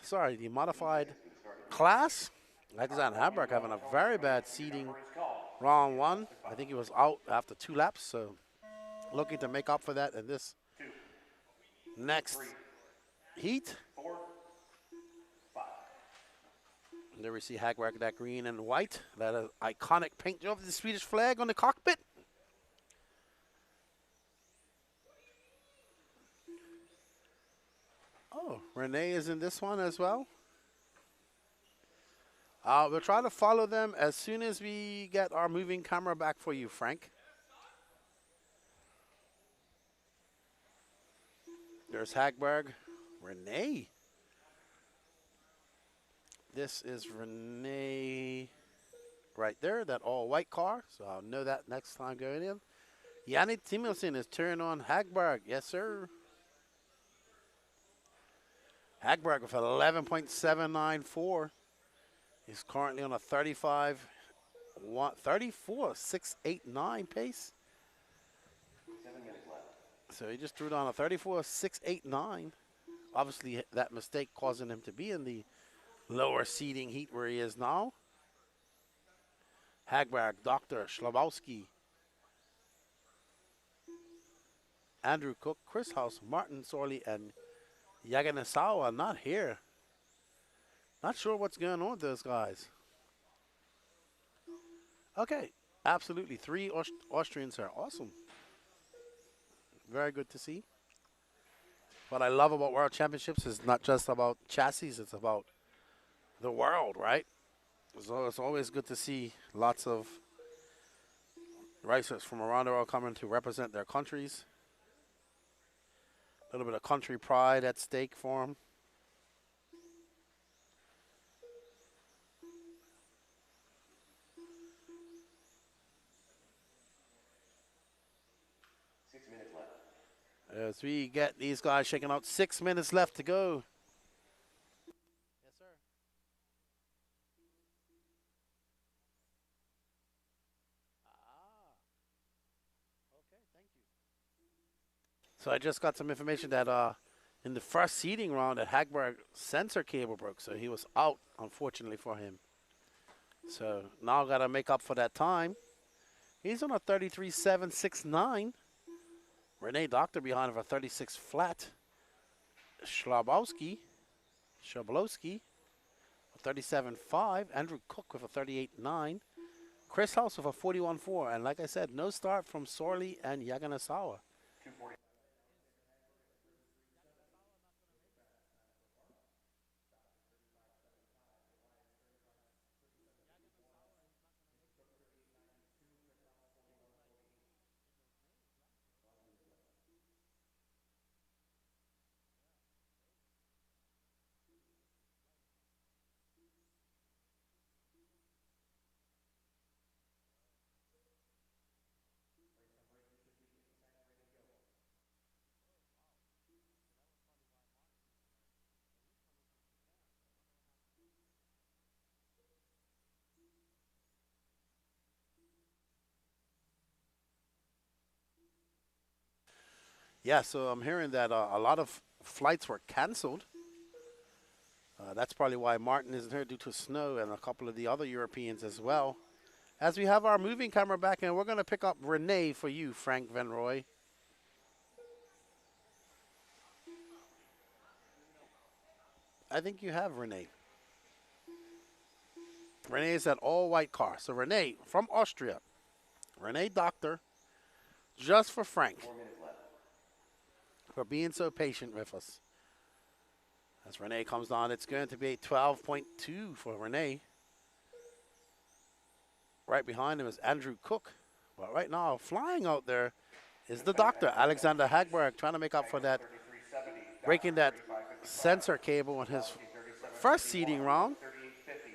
class. Alexander Hamburg having a very bad seeding round one. I think he was out after 2 laps, so looking to make up for that in this next heat. And there we see Hagberg, that green and white, that iconic paint job of the Swedish flag on the cockpit. Oh, Renee is in this one as well. We'll try to follow them as soon as we get our moving camera back for you, Frank. There's Hagberg. Renee. This is Renee right there, that all-white car. So I'll know that next time going in. Yannick Timilson is turning on Hagberg. Yes, sir. Hagberg with 11.794. He's currently on a 34.689 pace. 7 minutes left. So he just threw down a 34.689. Obviously, that mistake causing him to be in the lower seeding heat where he is now. Hagberg, Dr. Schlabowski, Andrew Cook, Chris House, Martin Sorley, and Yaganasawa not here. Not sure what's going on with those guys. Okay, absolutely. 3 Austrians here. Awesome. Very good to see. What I love about World Championships is not just about chassis, it's about the world, right? So it's always good to see lots of racers from around the world coming to represent their countries. A little bit of country pride at stake for them. As we get these guys shaking out, 6 minutes left to go. Yes, sir. Okay, thank you. So I just got some information that in the first seeding round, that Hagberg sensor cable broke, so he was out, unfortunately for him. So now got to make up for that time. He's on a 33.769. Renee Doctor behind for 36 flat. Schlabowski, 37.5. Andrew Cook with a 38.9. Chris House with a 41.4. And like I said, no start from Sorley and Yaganasawa. 240. Yeah, so I'm hearing that a lot of flights were canceled. That's probably why Martin isn't here, due to snow, and a couple of the other Europeans as well. As we have our moving camera back, and we're going to pick up Renee for you, Frank Van Roy. I think you have Renee. Renee is that all-white car. So Renee from Austria. Renee Doctor, just for Frank. 4 minutes left. For being so patient with us. As Renee comes on, it's going to be a 12.2 for Renee. Right behind him is Andrew Cook. But right now, flying out there is the Doctor, Alexander Hagberg, trying to make up for that, breaking that sensor cable on his first seeding round. 3850.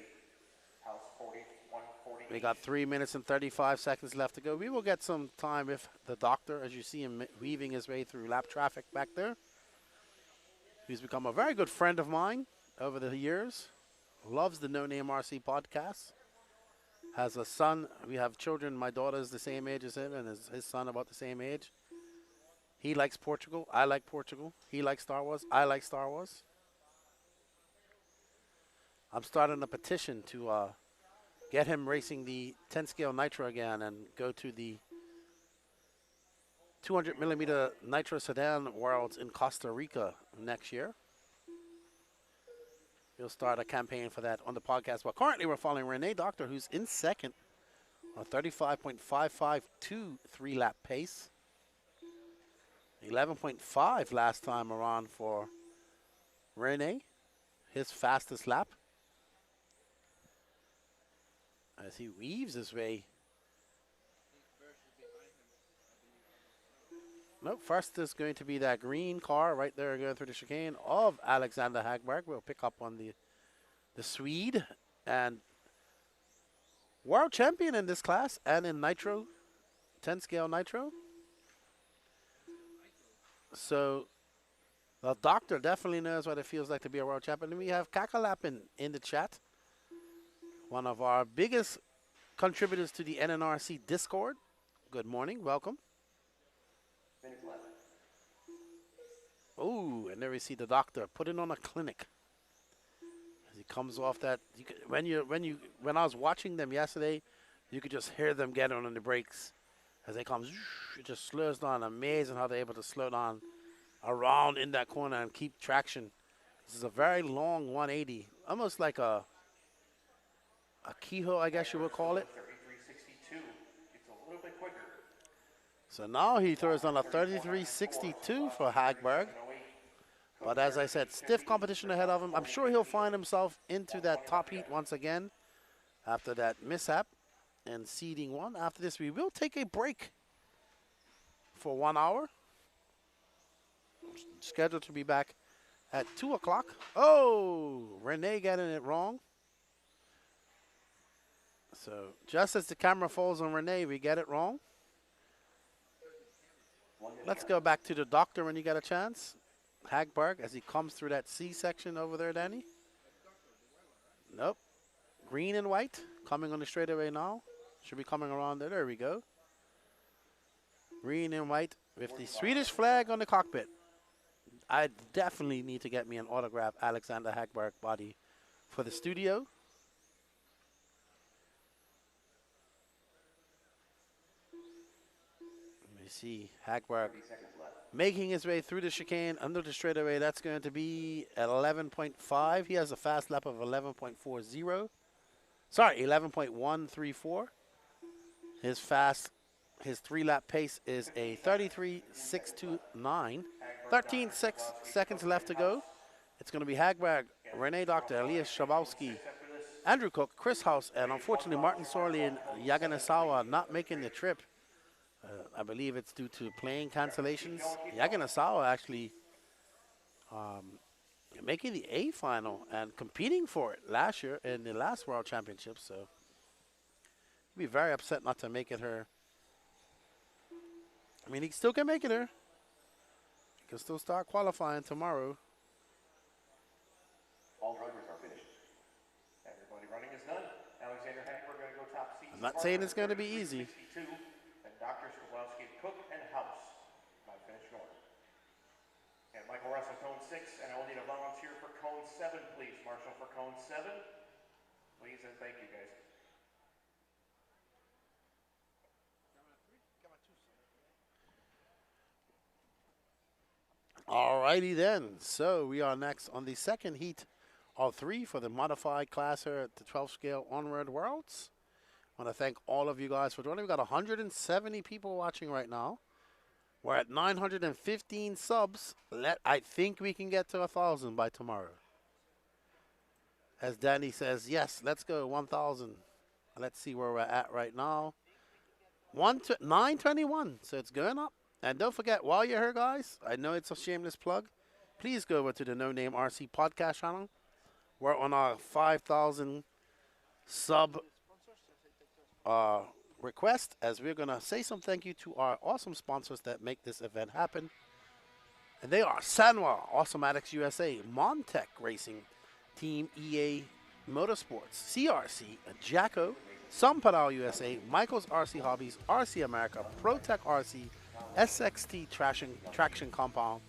House 4148. We got 3 minutes and 35 seconds left to go. We will get some time with the doctor, as you see him weaving his way through lap traffic back there. He's become a very good friend of mine over the years. Loves the No Name RC podcast. Has a son. We have children. My daughter is the same age as him, and his son about the same age. He likes Portugal. I like Portugal. He likes Star Wars. I like Star Wars. I'm starting a petition to get him racing the 10 scale Nitro again and go to the 200 millimeter Nitro Sedan Worlds in Costa Rica next year. We'll start a campaign for that on the podcast. But currently we're following Renee Doctor, who's in second on 35.552 3-lap pace. 11.5 last time around for Renee, his fastest lap. As he weaves his way. Nope, first is going to be that green car right there going through the chicane of Alexander Hagberg. We'll pick up on the Swede and world champion in this class and in Nitro, 10 scale Nitro. So the doctor definitely knows what it feels like to be a world champion. And we have Kakalap in the chat. One of our biggest contributors to the NNRC Discord. Good morning, welcome. Oh, and there we see the doctor putting on a clinic. As he comes off that, when I was watching them yesterday, you could just hear them getting on the brakes. As they come, it just slows down. Amazing how they're able to slow down around in that corner and keep traction. This is a very long 180, almost like a keyhole, I guess you would call it. 3362. It's a little bit quicker. So now he throws on a 33.62 for Hagberg. But as I said, stiff competition ahead of him. I'm sure he'll find himself into that top heat once again after that mishap and seeding one. After this, we will take a break for 1 hour. Scheduled to be back at 2 o'clock. Oh, Renee getting it wrong. So just as the camera falls on Renee, we get it wrong. Let's go back to the doctor when you get a chance. Hagberg as he comes through that C section over there, Danny. Nope. Green and white coming on the straightaway now. Should be coming around there. There we go. Green and white with the Swedish flag on the cockpit. I definitely need to get me an autograph Alexander Hagberg body for the studio. Let me see Hagberg making his way through the chicane under the straightaway. That's going to be at 11.5. He has a fast lap of 11.40. Sorry, 11.134. His 3-lap pace is a 33.629. 13 seconds left to go. It's going to be Hagberg, Renee Doctor, Elias Schabowski, Andrew Cook, Chris House, and unfortunately Martin Sorley and Yaganasawa not making the trip. I believe it's due to plane cancellations. Yaganasawa actually making the A final and competing for it last year in the last World Championship. So he'd be very upset not to make it her. I mean, he still can make it her. He can still start qualifying tomorrow. All drivers are finished. Everybody running is done. Alexander Hagberg going to go top seat. I'm not saying it's going to be easy. 62, and Dr. Skowalski, Cook, and House by finish north. And Michael Russell, cone 6, and I will need a volunteer for cone 7, please. Marshall for cone 7. Please and thank you, guys. Alrighty then. So we are next on the second heat of 3 for the modified class here at the 12 scale Onward Worlds. I want to thank all of you guys for joining. We've got 170 people watching right now. We're at 915 subs. I think we can get to 1,000 by tomorrow. As Danny says, yes, let's go 1,000. Let's see where we're at right now. 921, so it's going up. And don't forget, while you're here, guys, I know it's a shameless plug. Please go over to the No Name RC podcast channel. We're on our 5,000 sub request, as we're going to say some thank you to our awesome sponsors that make this event happen. And they are Sanwa, Awesomatics USA, Montec Racing, Team EA Motorsports, CRC, Jacko, Samparal USA, Michael's RC Hobbies, RC America, ProTech RC, SXT Traction Compound,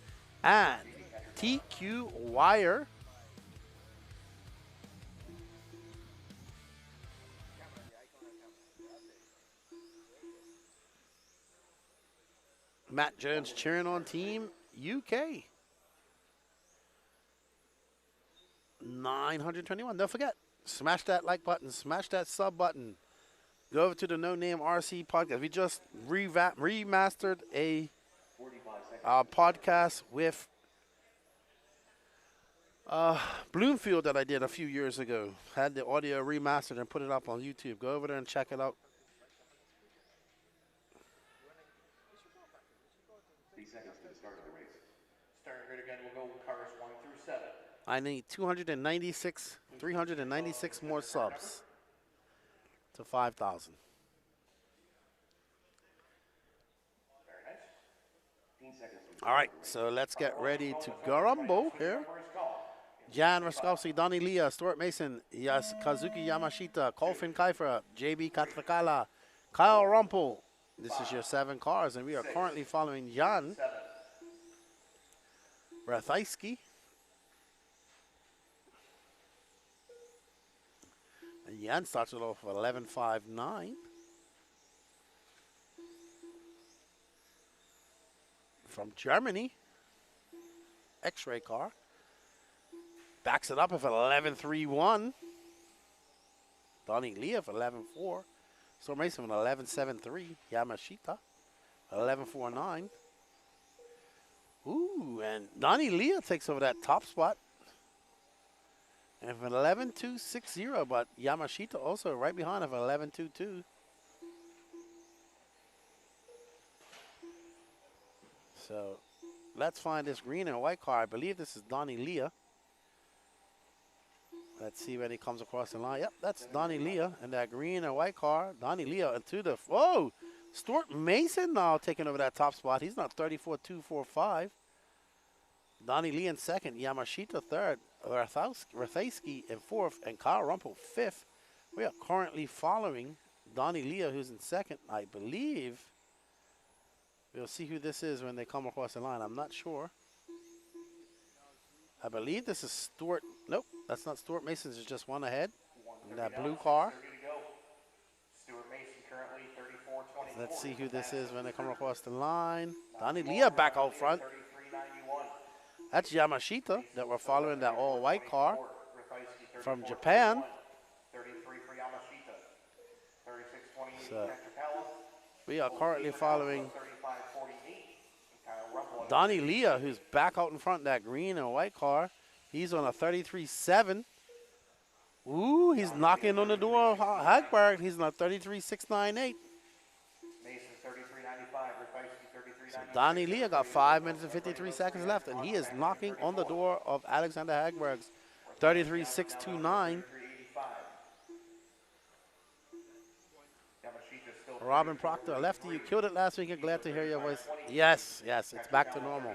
and TQ Wire. Matt Jones cheering on Team UK. 921. Don't forget, smash that like button, smash that sub button. Go over to the No Name RC podcast. We just remastered a podcast with Bloomfield that I did a few years ago. Had the audio remastered and put it up on YouTube. Go over there and check it out. Seconds to the start of the race. Starting grid again, we'll go cars 1 through 7. I need 396 more subs to 5,000. Very nice. 15 seconds. All right, so let's get ready to Garumbo here. Jan Raskowski, Donnie Leah, Stuart Mason, Kazuki Yamashita, Colfin Kiefer, JB Katlakala, Kyle Rumpel. This is your 7 cars, and we are currently following Jan Rathaiski. And Jan starts it off with 11.59. From Germany, X-ray car. Backs it up with 11.31. Donnie Leah for 11.4. So Mason with 11.73. Yamashita, 11.49. Ooh, and Donnie Leah takes over that top spot. And for 11.260, but Yamashita also right behind of 11.22. So let's find this green and white car. I believe this is Donnie Leah. Let's see when he comes across the line. Yep, that's Donnie Leah and that green and white car. Donnie Leah into the, whoa, Stuart Mason now taking over that top spot. He's not 34.245. Donnie Leah in second, Yamashita third, Rathaiski in fourth, and Kyle Rumpel fifth. We are currently following Donnie Leah, who's in second, I believe. We'll see who this is when they come across the line. I'm not sure. I believe this is Stuart. Nope, that's not Stuart Mason. It's just one ahead in that blue car. Stuart Mason currently 34.24. Let's see who this is when they come across the line. Donnie Leah back out front. 33.91. That's Yamashita that we're following, that all-white car from Japan. 33 for Yamashita. 36.28 So Katrakawa. we are currently following 35.48. Kyle Rumpel. Donnie Leah, who's back out in front, that green and white car. He's on a 33.7. Ooh, he's knocking on the door of Hagberg. He's on a 33.698. Mason 33.95. Rathaiski 33.99. Donnie Leah got 5 minutes and 53 seconds left, and he is knocking on the door of Alexander Hagberg's 33.629. 385. Robin Proctor, lefty, you killed it last week. I'm glad to hear your voice. Yes, yes, it's back to normal.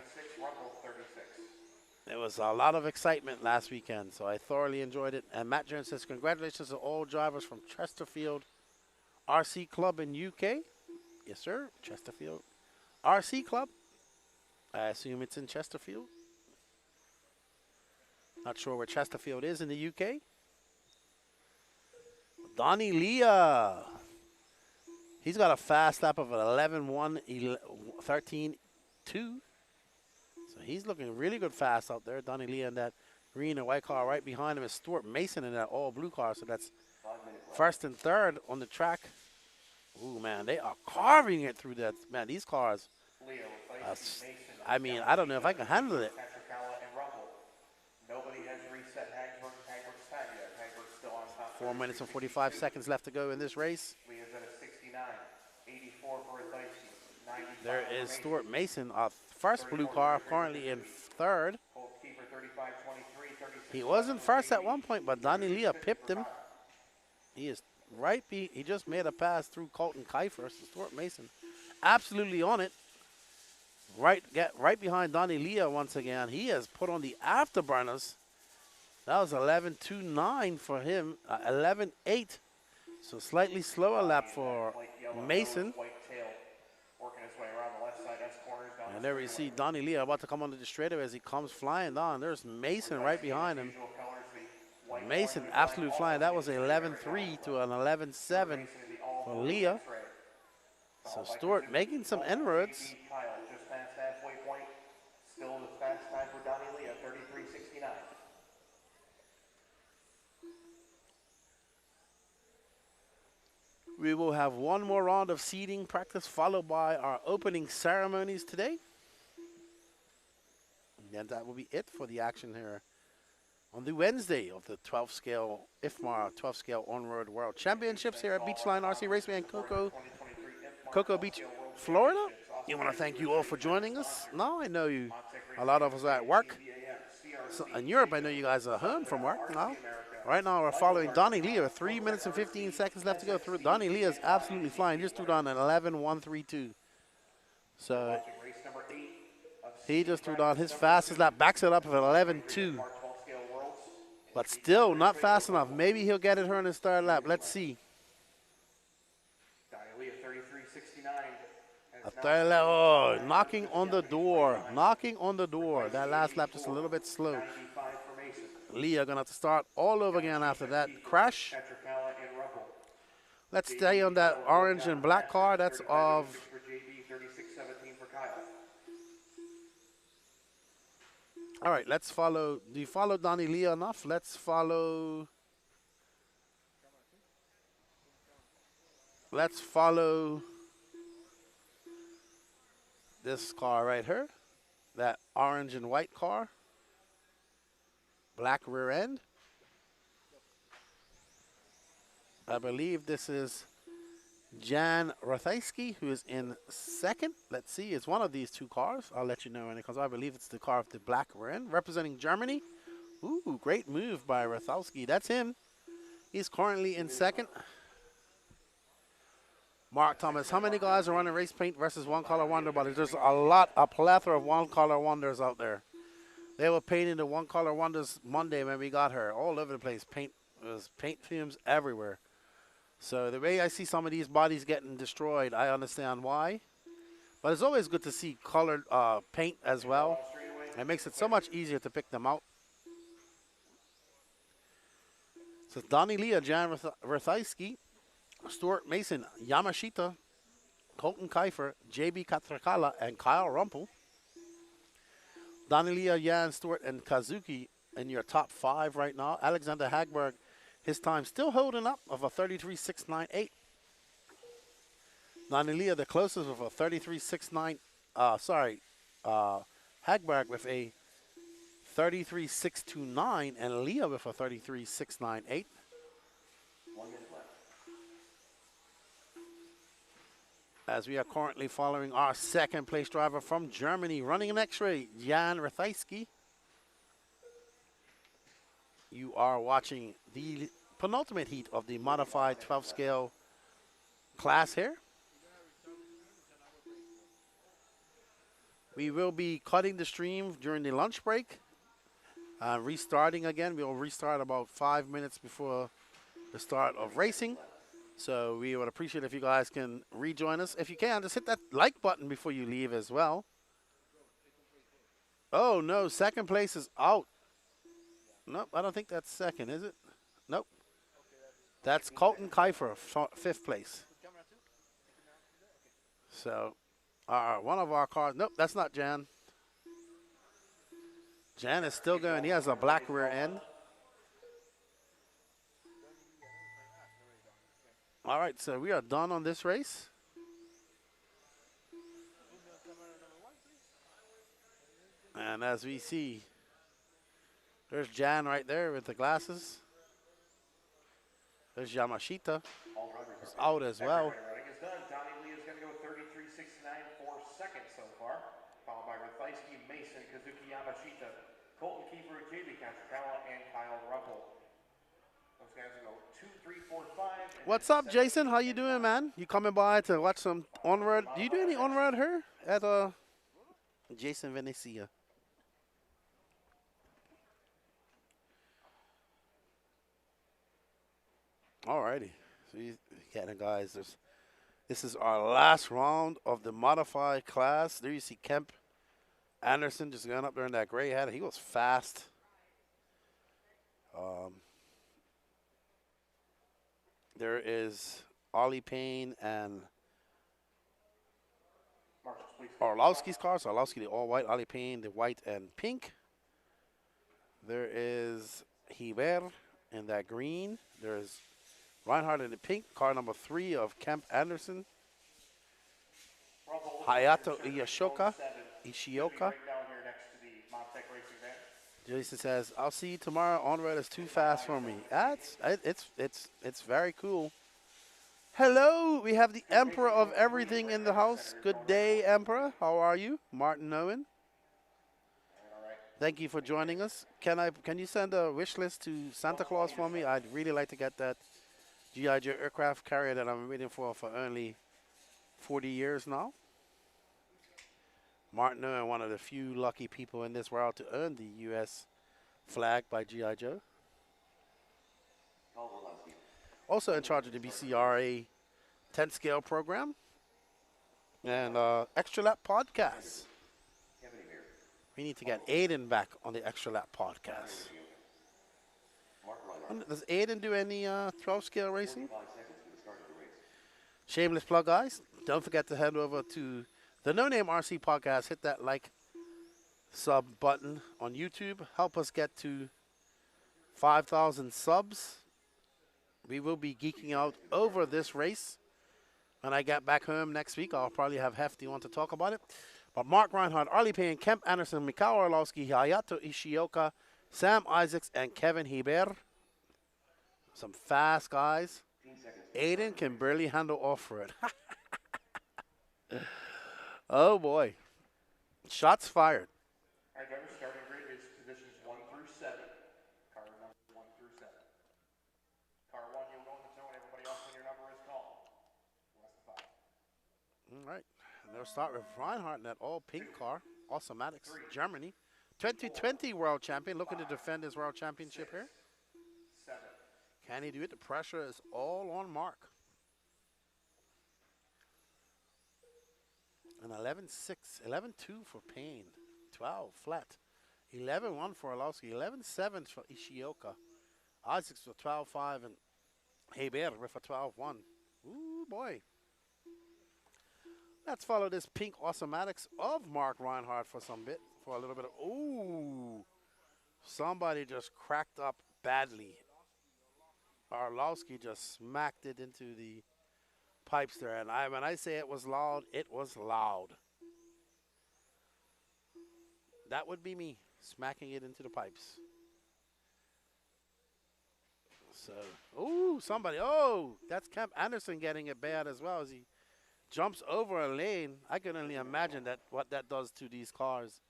There was a lot of excitement last weekend, so I thoroughly enjoyed it. And Matt Jones says, congratulations to all drivers from Chesterfield RC Club in UK. Yes, sir, Chesterfield RC Club. I assume it's in Chesterfield. Not sure where Chesterfield is in the UK. Donnie Leah. He's got a fast lap of an 11.1, 13.2. So he's looking really good fast out there. Donnie Leah in that green and white car. Right behind him is Stuart Mason in that all blue car. So that's first and third on the track. Ooh, man, they are carving it through that. Man, these cars. I mean, I don't know if I can handle it. Nobody has reset Hagberg's time yet. Hagberg's still on top. 4 minutes and 45 seconds left to go in this race. Leah's at a 69. 84 for Rathaiski. 95 There for is Mason. Stuart Mason, our first blue car, currently in third. Keeper 35.23, 36 He wasn't first at one point, but Donnie Leah pipped him. He is he just made a pass through Colton Kiefer, so Stuart Mason absolutely on it. Get right behind Donnie Leah once again. He has put on the afterburners. That was 11.29 for him, 11.8. So slightly slower lap for Mason. And there we see Donnie Leah about to come onto the straightaway as he comes flying down. There's Mason right behind him. Mason absolutely flying. That was an 11.3 to an 11.7 for Leah. So Stewart making some inroads. Just past halfway point. Still the fast time for Donnie Leah, 33.69. We will have one more round of seeding practice followed by our opening ceremonies today. And that will be it for the action here on the Wednesday of the 12th scale Ifmar 12th scale On-Road World Championships here at Beachline RC Raceway in Cocoa Beach, Florida. I want to thank you all for joining us. Now I know a lot of us are at work. So in Europe, I know you guys are home from work now. Right now, we're following Donnie Leah. 3 minutes and 15 seconds left to go through. Donnie Leah is absolutely flying. Just threw down an 11.132. So he just threw down his fastest lap. Backs it up at 11.2. But still not fast enough. Maybe he'll get it here in his third lap. Let's see. A third lap. Oh, knocking on the door. Knocking on the door. That last lap just a little bit slow. Leah going to have to start all over again after that crash. Let's stay on that orange and black car. That's of all right, let's follow. Do you follow Donnie Leah enough? Let's follow. Let's follow this car right here. That orange and white car. Black rear end. I believe this is Jan Rathajski, who is in second. Let's see, it's one of these two cars. I'll let you know when it comes. I believe it's the car with the black rear end, representing Germany. Ooh, great move by Rathajski. That's him. He's currently in second. Mark Thomas, how many guys are running race paint versus one color wonder bodies? There's a plethora of one color wonders out there. They were painting the one color wonders Monday when we got her. All over the place. Paint fumes everywhere. So the way I see some of these bodies getting destroyed, I understand why. But it's always good to see colored paint as well. It makes it so much easier to pick them out. So Donnie Leah, Jan Rathajski, Stuart Mason, Yamashita, Colton Kiefer, JB Katrakala, and Kyle Rumpel. Donnie Leah, Jan Stewart, and Kazuki in your top 5 right now. Alexander Hagberg, his time still holding up of a 33.698. Donnie Leah, the closest with a 33.69. Hagberg with a 33.629, and Leah with a 33.698. As we are currently following our second place driver from Germany, running an X-ray, Jan Rathajski. You are watching the penultimate heat of the modified 12 scale class here. We will be cutting the stream during the lunch break. Restarting again. We'll restart about 5 minutes before the start of racing. So we would appreciate if you guys can rejoin us. If you can, just hit that like button before you leave as well. Oh, no, second place is out. Nope, I don't think that's second, is it? Nope. That's Colton Kiefer, 5th place. So one of our cars, nope, that's not Jan. Jan is still going. He has a black rear end. All right, so we are done on this race. And as we see, there's Jan right there with the glasses. There's Yamashita. He's out as well. Donnie Leah is going to go 33.69 for second so far, followed by Rathajski, Mason, Kazuki, Yamashita. Colton Kiefer, JB Cancatella, and Kyle Ruppel. Those guys will go 2, 3, 4, 5. What's up, Jason? How you doing, man? You coming by to watch some on-road? Do you do any on-road here at Jason Venecia? Alrighty. So you getting guys. This is our last round of the modified class. There you see Kemp Anderson just going up there in that gray hat. He was fast. There is Ollie Payne and Orlowski's car. So Orlowski, the all white, Ollie Payne, the white and pink. There is Hiver in that green. There's Reinhardt in the pink, car number 3 of Kemp Anderson. Hayato Ishioka. Jason says, "I'll see you tomorrow. On-road is too fast for me." It's very cool. Hello, we have the Emperor of everything in the house. Good day, Emperor. How are you, Martin Owen? Thank you for joining us. Can you send a wish list to Santa Claus for me? I'd really like to get that G.I. Joe aircraft carrier that I'm waiting for only 40 years now. Martin Owen, one of the few lucky people in this world to earn the U.S. flag by G.I. Joe. Also in charge of the BCRA 10 scale program and Extra Lap podcast. We need to get Aiden back on the Extra Lap podcast. Does Aiden do any 12 scale racing? Shameless plug, guys. Don't forget to head over to the No Name RC podcast. Hit that like, sub button on YouTube. Help us get to 5,000 subs. We will be geeking out over this race. When I get back home next week, I'll probably have Hefty on to talk about it. But Mark Reinhardt, Arlie Payne, Kemp Anderson, Mikhail Orlowski, Hayato Ishioka, Sam Isaacs, and Kevin Heber. Some fast guys. Aiden can barely handle off-road. Oh, boy. Shots fired. All right, driver, starting grid is positions 1 through 7. Car numbers 1 through 7. Car 1, you'll go in the zone. Everybody else when your number is called. Less than 5. All right. And they'll start with Reinhardt in that all-pink car. Awesomatics, Germany. 2020 world champion, looking to defend his world championship here. 7. Can he do it? The pressure is all on Mark. An 11-6, 11-2 for Payne, 12 flat, 11-1 for Orlowski, 11-7 for Ishioka, Isaacs with 12-5, and Heber with a 12-1. Ooh, boy. Let's follow this pink Awesomatics of Mark Reinhardt for a little bit of, ooh. Somebody just cracked up badly. Orlowski just smacked it into the pipes there, and when I say it was loud, it was loud. That would be me smacking it into the pipes. So, ooh, that's Kemp Anderson getting it bad as well as he jumps over a lane. I can only imagine what that does to these cars.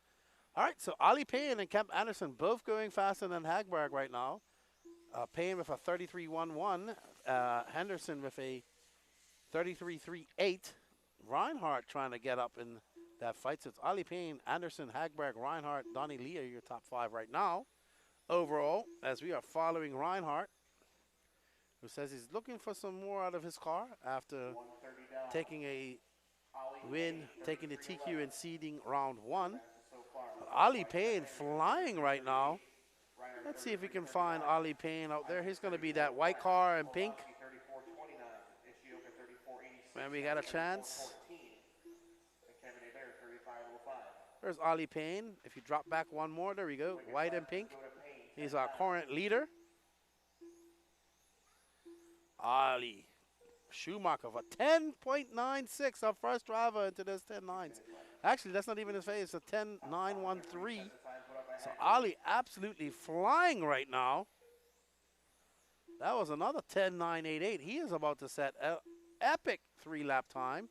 All right, so Ollie Payne and Kemp Anderson both going faster than Hagberg right now. Payne with a 33.11, Henderson with a 33.38. Reinhardt trying to get up in that fight. So it's Ollie Payne, Anderson, Hagberg, Reinhardt, Donnie Lee are your top 5 right now. Overall, as we are following Reinhardt, who says he's looking for some more out of his car after taking a win, taking the TQ and seeding round 1. Ollie Payne flying right now. Let's see if we can find Ollie Payne out there. He's going to be that white car in pink. When we got a chance. There's Ollie Payne. If you drop back one more, there we go. White and pink. He's our current leader. Ollie Schumacher for 10.96, our first driver into those 10.9s. Actually, that's not even his face. It's a 10.913. So Ollie absolutely flying right now. That was another 10.988. He is about to set an epic 3-lap time.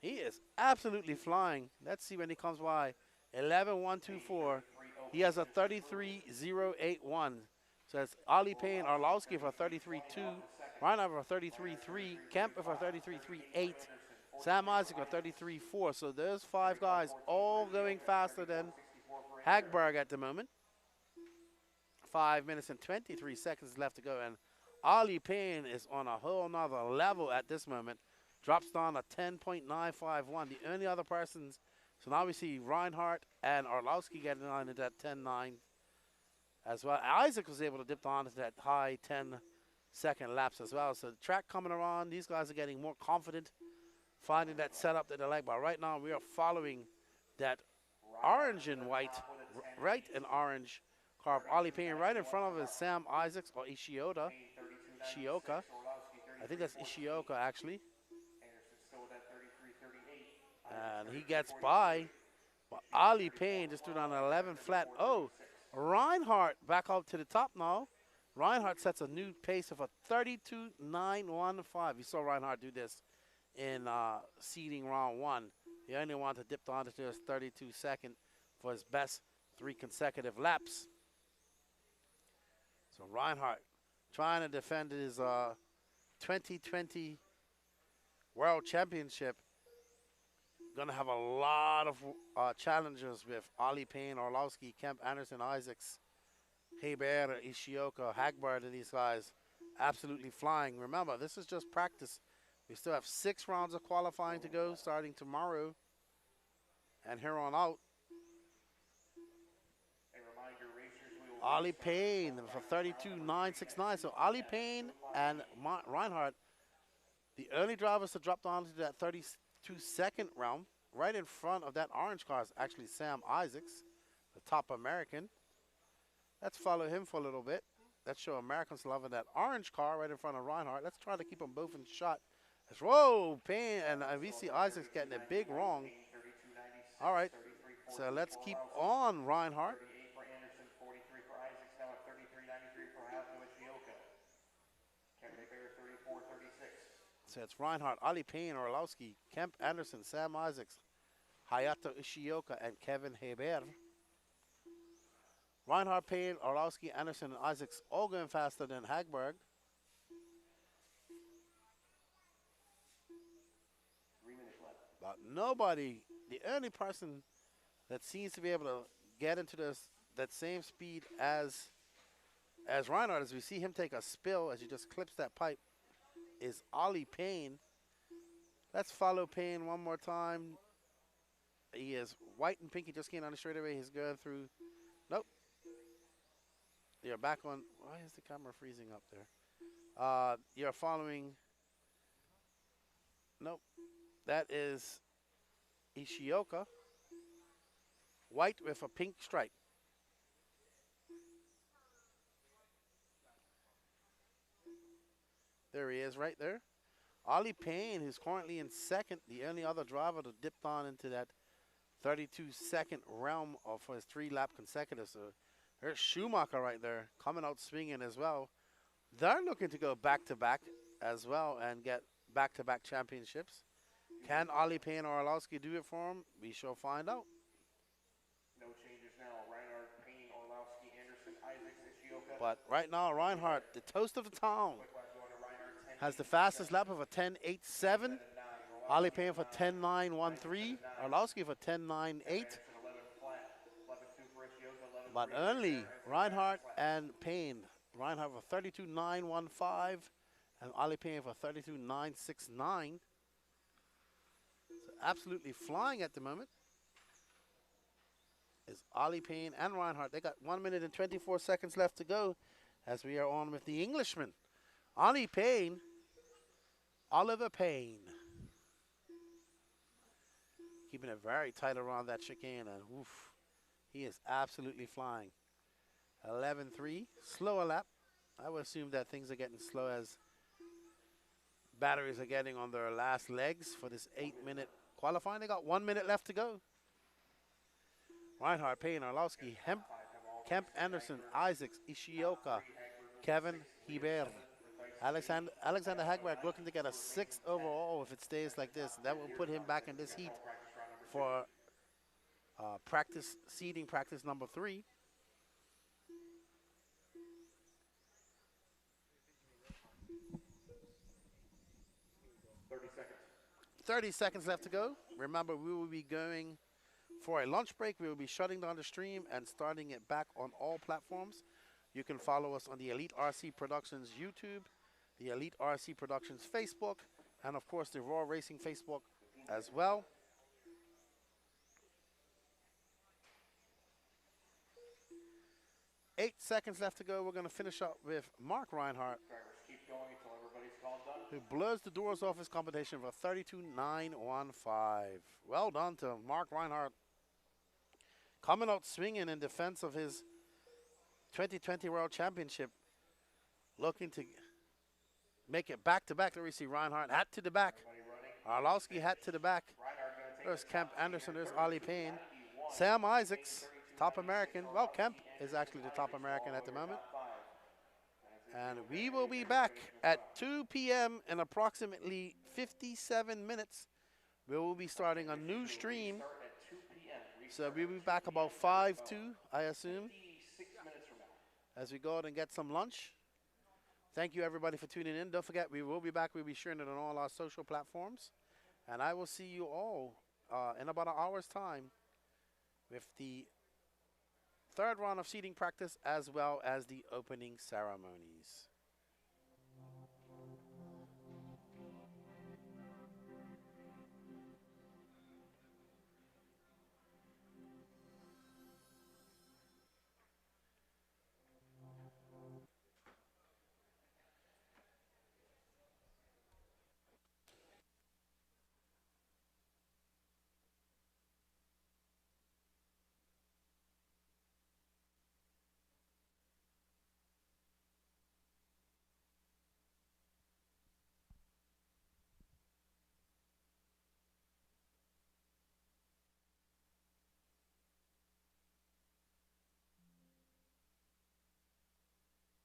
He is absolutely flying. Let's see when he comes by 11.124. He has a 33.081. So it's Ali Payne, Arlowski for 33.2, Reinhardt for 33.3, Kemp for 33.38, Sam Isaac for 33.4. So there's 5 guys all going faster than Hagberg at the moment. 5 minutes and 23 seconds left to go, and Ali Payne is on a whole nother level at this moment. Drops down a 10.951. The only other persons, so now we see Reinhardt and Arlowski getting on into that 10.9 as well. Isaac was able to dip on into that high 10-second laps as well. So the track coming around, these guys are getting more confident, finding that setup that they like. But right now we are following that orange and white, right and orange car of Ali Payne. Right in front of is Sam Isaacs or Ishioka. I think that's Ishioka actually. And he gets by. But Ali Payne just threw down an 11 flat. Oh, Reinhardt back up to the top now. Reinhardt sets a new pace of a 32.915. You saw Reinhardt do this in seeding round 1. He only wanted to dip onto his 32-second for his best 3 consecutive laps. So Reinhardt trying to defend his 2020 World Championship. Going to have a lot of challenges with Ali Payne, Orlowski, Kemp, Anderson, Isaacs, Hebert, Ishioka, Hagberg, and these guys absolutely flying. Remember, this is just practice. We still have 6 rounds of qualifying to go starting tomorrow and here on out. Ali Payne for 32.969. So Ali Payne and Reinhardt, the early drivers to drop down to that 32-second round. Right in front of that orange car is actually Sam Isaacs, the top American. Let's follow him for a little bit. Let's show Americans loving that orange car right in front of Reinhardt. Let's try to keep them both in shot. Whoa, Payne, and we see Isaacs getting it big wrong. All right, so let's keep on Reinhardt. So it's Reinhardt, Ali Payne, Orlowski, Kemp Anderson, Sam Isaacs, Hayato Ishioka, and Kevin Hebert. Reinhardt, Payne, Orlowski, Anderson, and Isaacs all going faster than Hagberg. 3 minutes left. But nobody, the only person that seems to be able to get into this that same speed as Reinhardt, as we see him take a spill as he just clips that pipe, is Ali Payne. Let's follow Payne one more time. He is white and pink. He just came on the straightaway. He's going through. Nope. You're back on. Why is the camera freezing up there? You're following. Nope. That is Ishioka. White with a pink stripe. There he is right there. Ali Payne, who's currently in second, the only other driver to dip on into that 32-second realm of his 3-lap consecutive. So there's Schumacher right there coming out swinging as well. They're looking to go back-to-back as well and get back-to-back championships. Can Ali Payne or Orlowski do it for him? We shall find out. No changes now. Reinhardt, Payne, Orlowski, Anderson, Isaacs, Ishioka. But right now, Reinhardt, the toast of the town, has the fastest lap of a 10.87. Ali Payne for 10.913. Orlowski for 10.98. But only Reinhardt and Payne. Reinhardt for 32.915 and Ali Payne for 32.969. So absolutely flying at the moment is Ali Payne and Reinhardt. They got 1 minute and 24 seconds left to go as we are on with the Englishman. Ali Payne, Oliver Payne. Keeping it very tight around that chicane, and oof, he is absolutely flying. 11.3, slower lap. I would assume that things are getting slow as batteries are getting on their last legs for this 8-minute qualifying. They got 1 minute left to go. Reinhardt, Payne, Orlowski, Kemp, Anderson, Isaacs, Ishioka, Kevin Hebert. Alexander Hagberg looking to get a 6th overall if it stays like this. That will put him back in this heat for practice seeding practice number 3. 30 seconds. 30 seconds left to go. Remember, we will be going for a lunch break. We will be shutting down the stream and starting it back on all platforms. You can follow us on the Elite RC Productions YouTube, the Elite RC Productions Facebook, and of course the Raw Racing Facebook as well. 8 seconds left to go. We're going to finish up with Mark Reinhardt, Drivers keep going until everybody's called done. who blows the doors off his competition for 32.915. Well done to Mark Reinhardt. Coming out swinging in defense of his 2020 World Championship. Looking to make it back-to-back. There we see Reinhardt, hat to the back. Arlowski, hat to the back. There's Kemp Anderson, there's Ollie Payne. Sam Isaacs, top American. Well, Kemp is actually the top American at the moment. And we will be back at 2 p.m. in approximately 57 minutes. We will be starting a new stream. So we'll be back about 5-2, I assume, as we go out and get some lunch. Thank you, everybody, for tuning in. Don't forget, we will be back. We'll be sharing it on all our social platforms. And I will see you all in about an hour's time with the third round of seating practice as well as the opening ceremonies.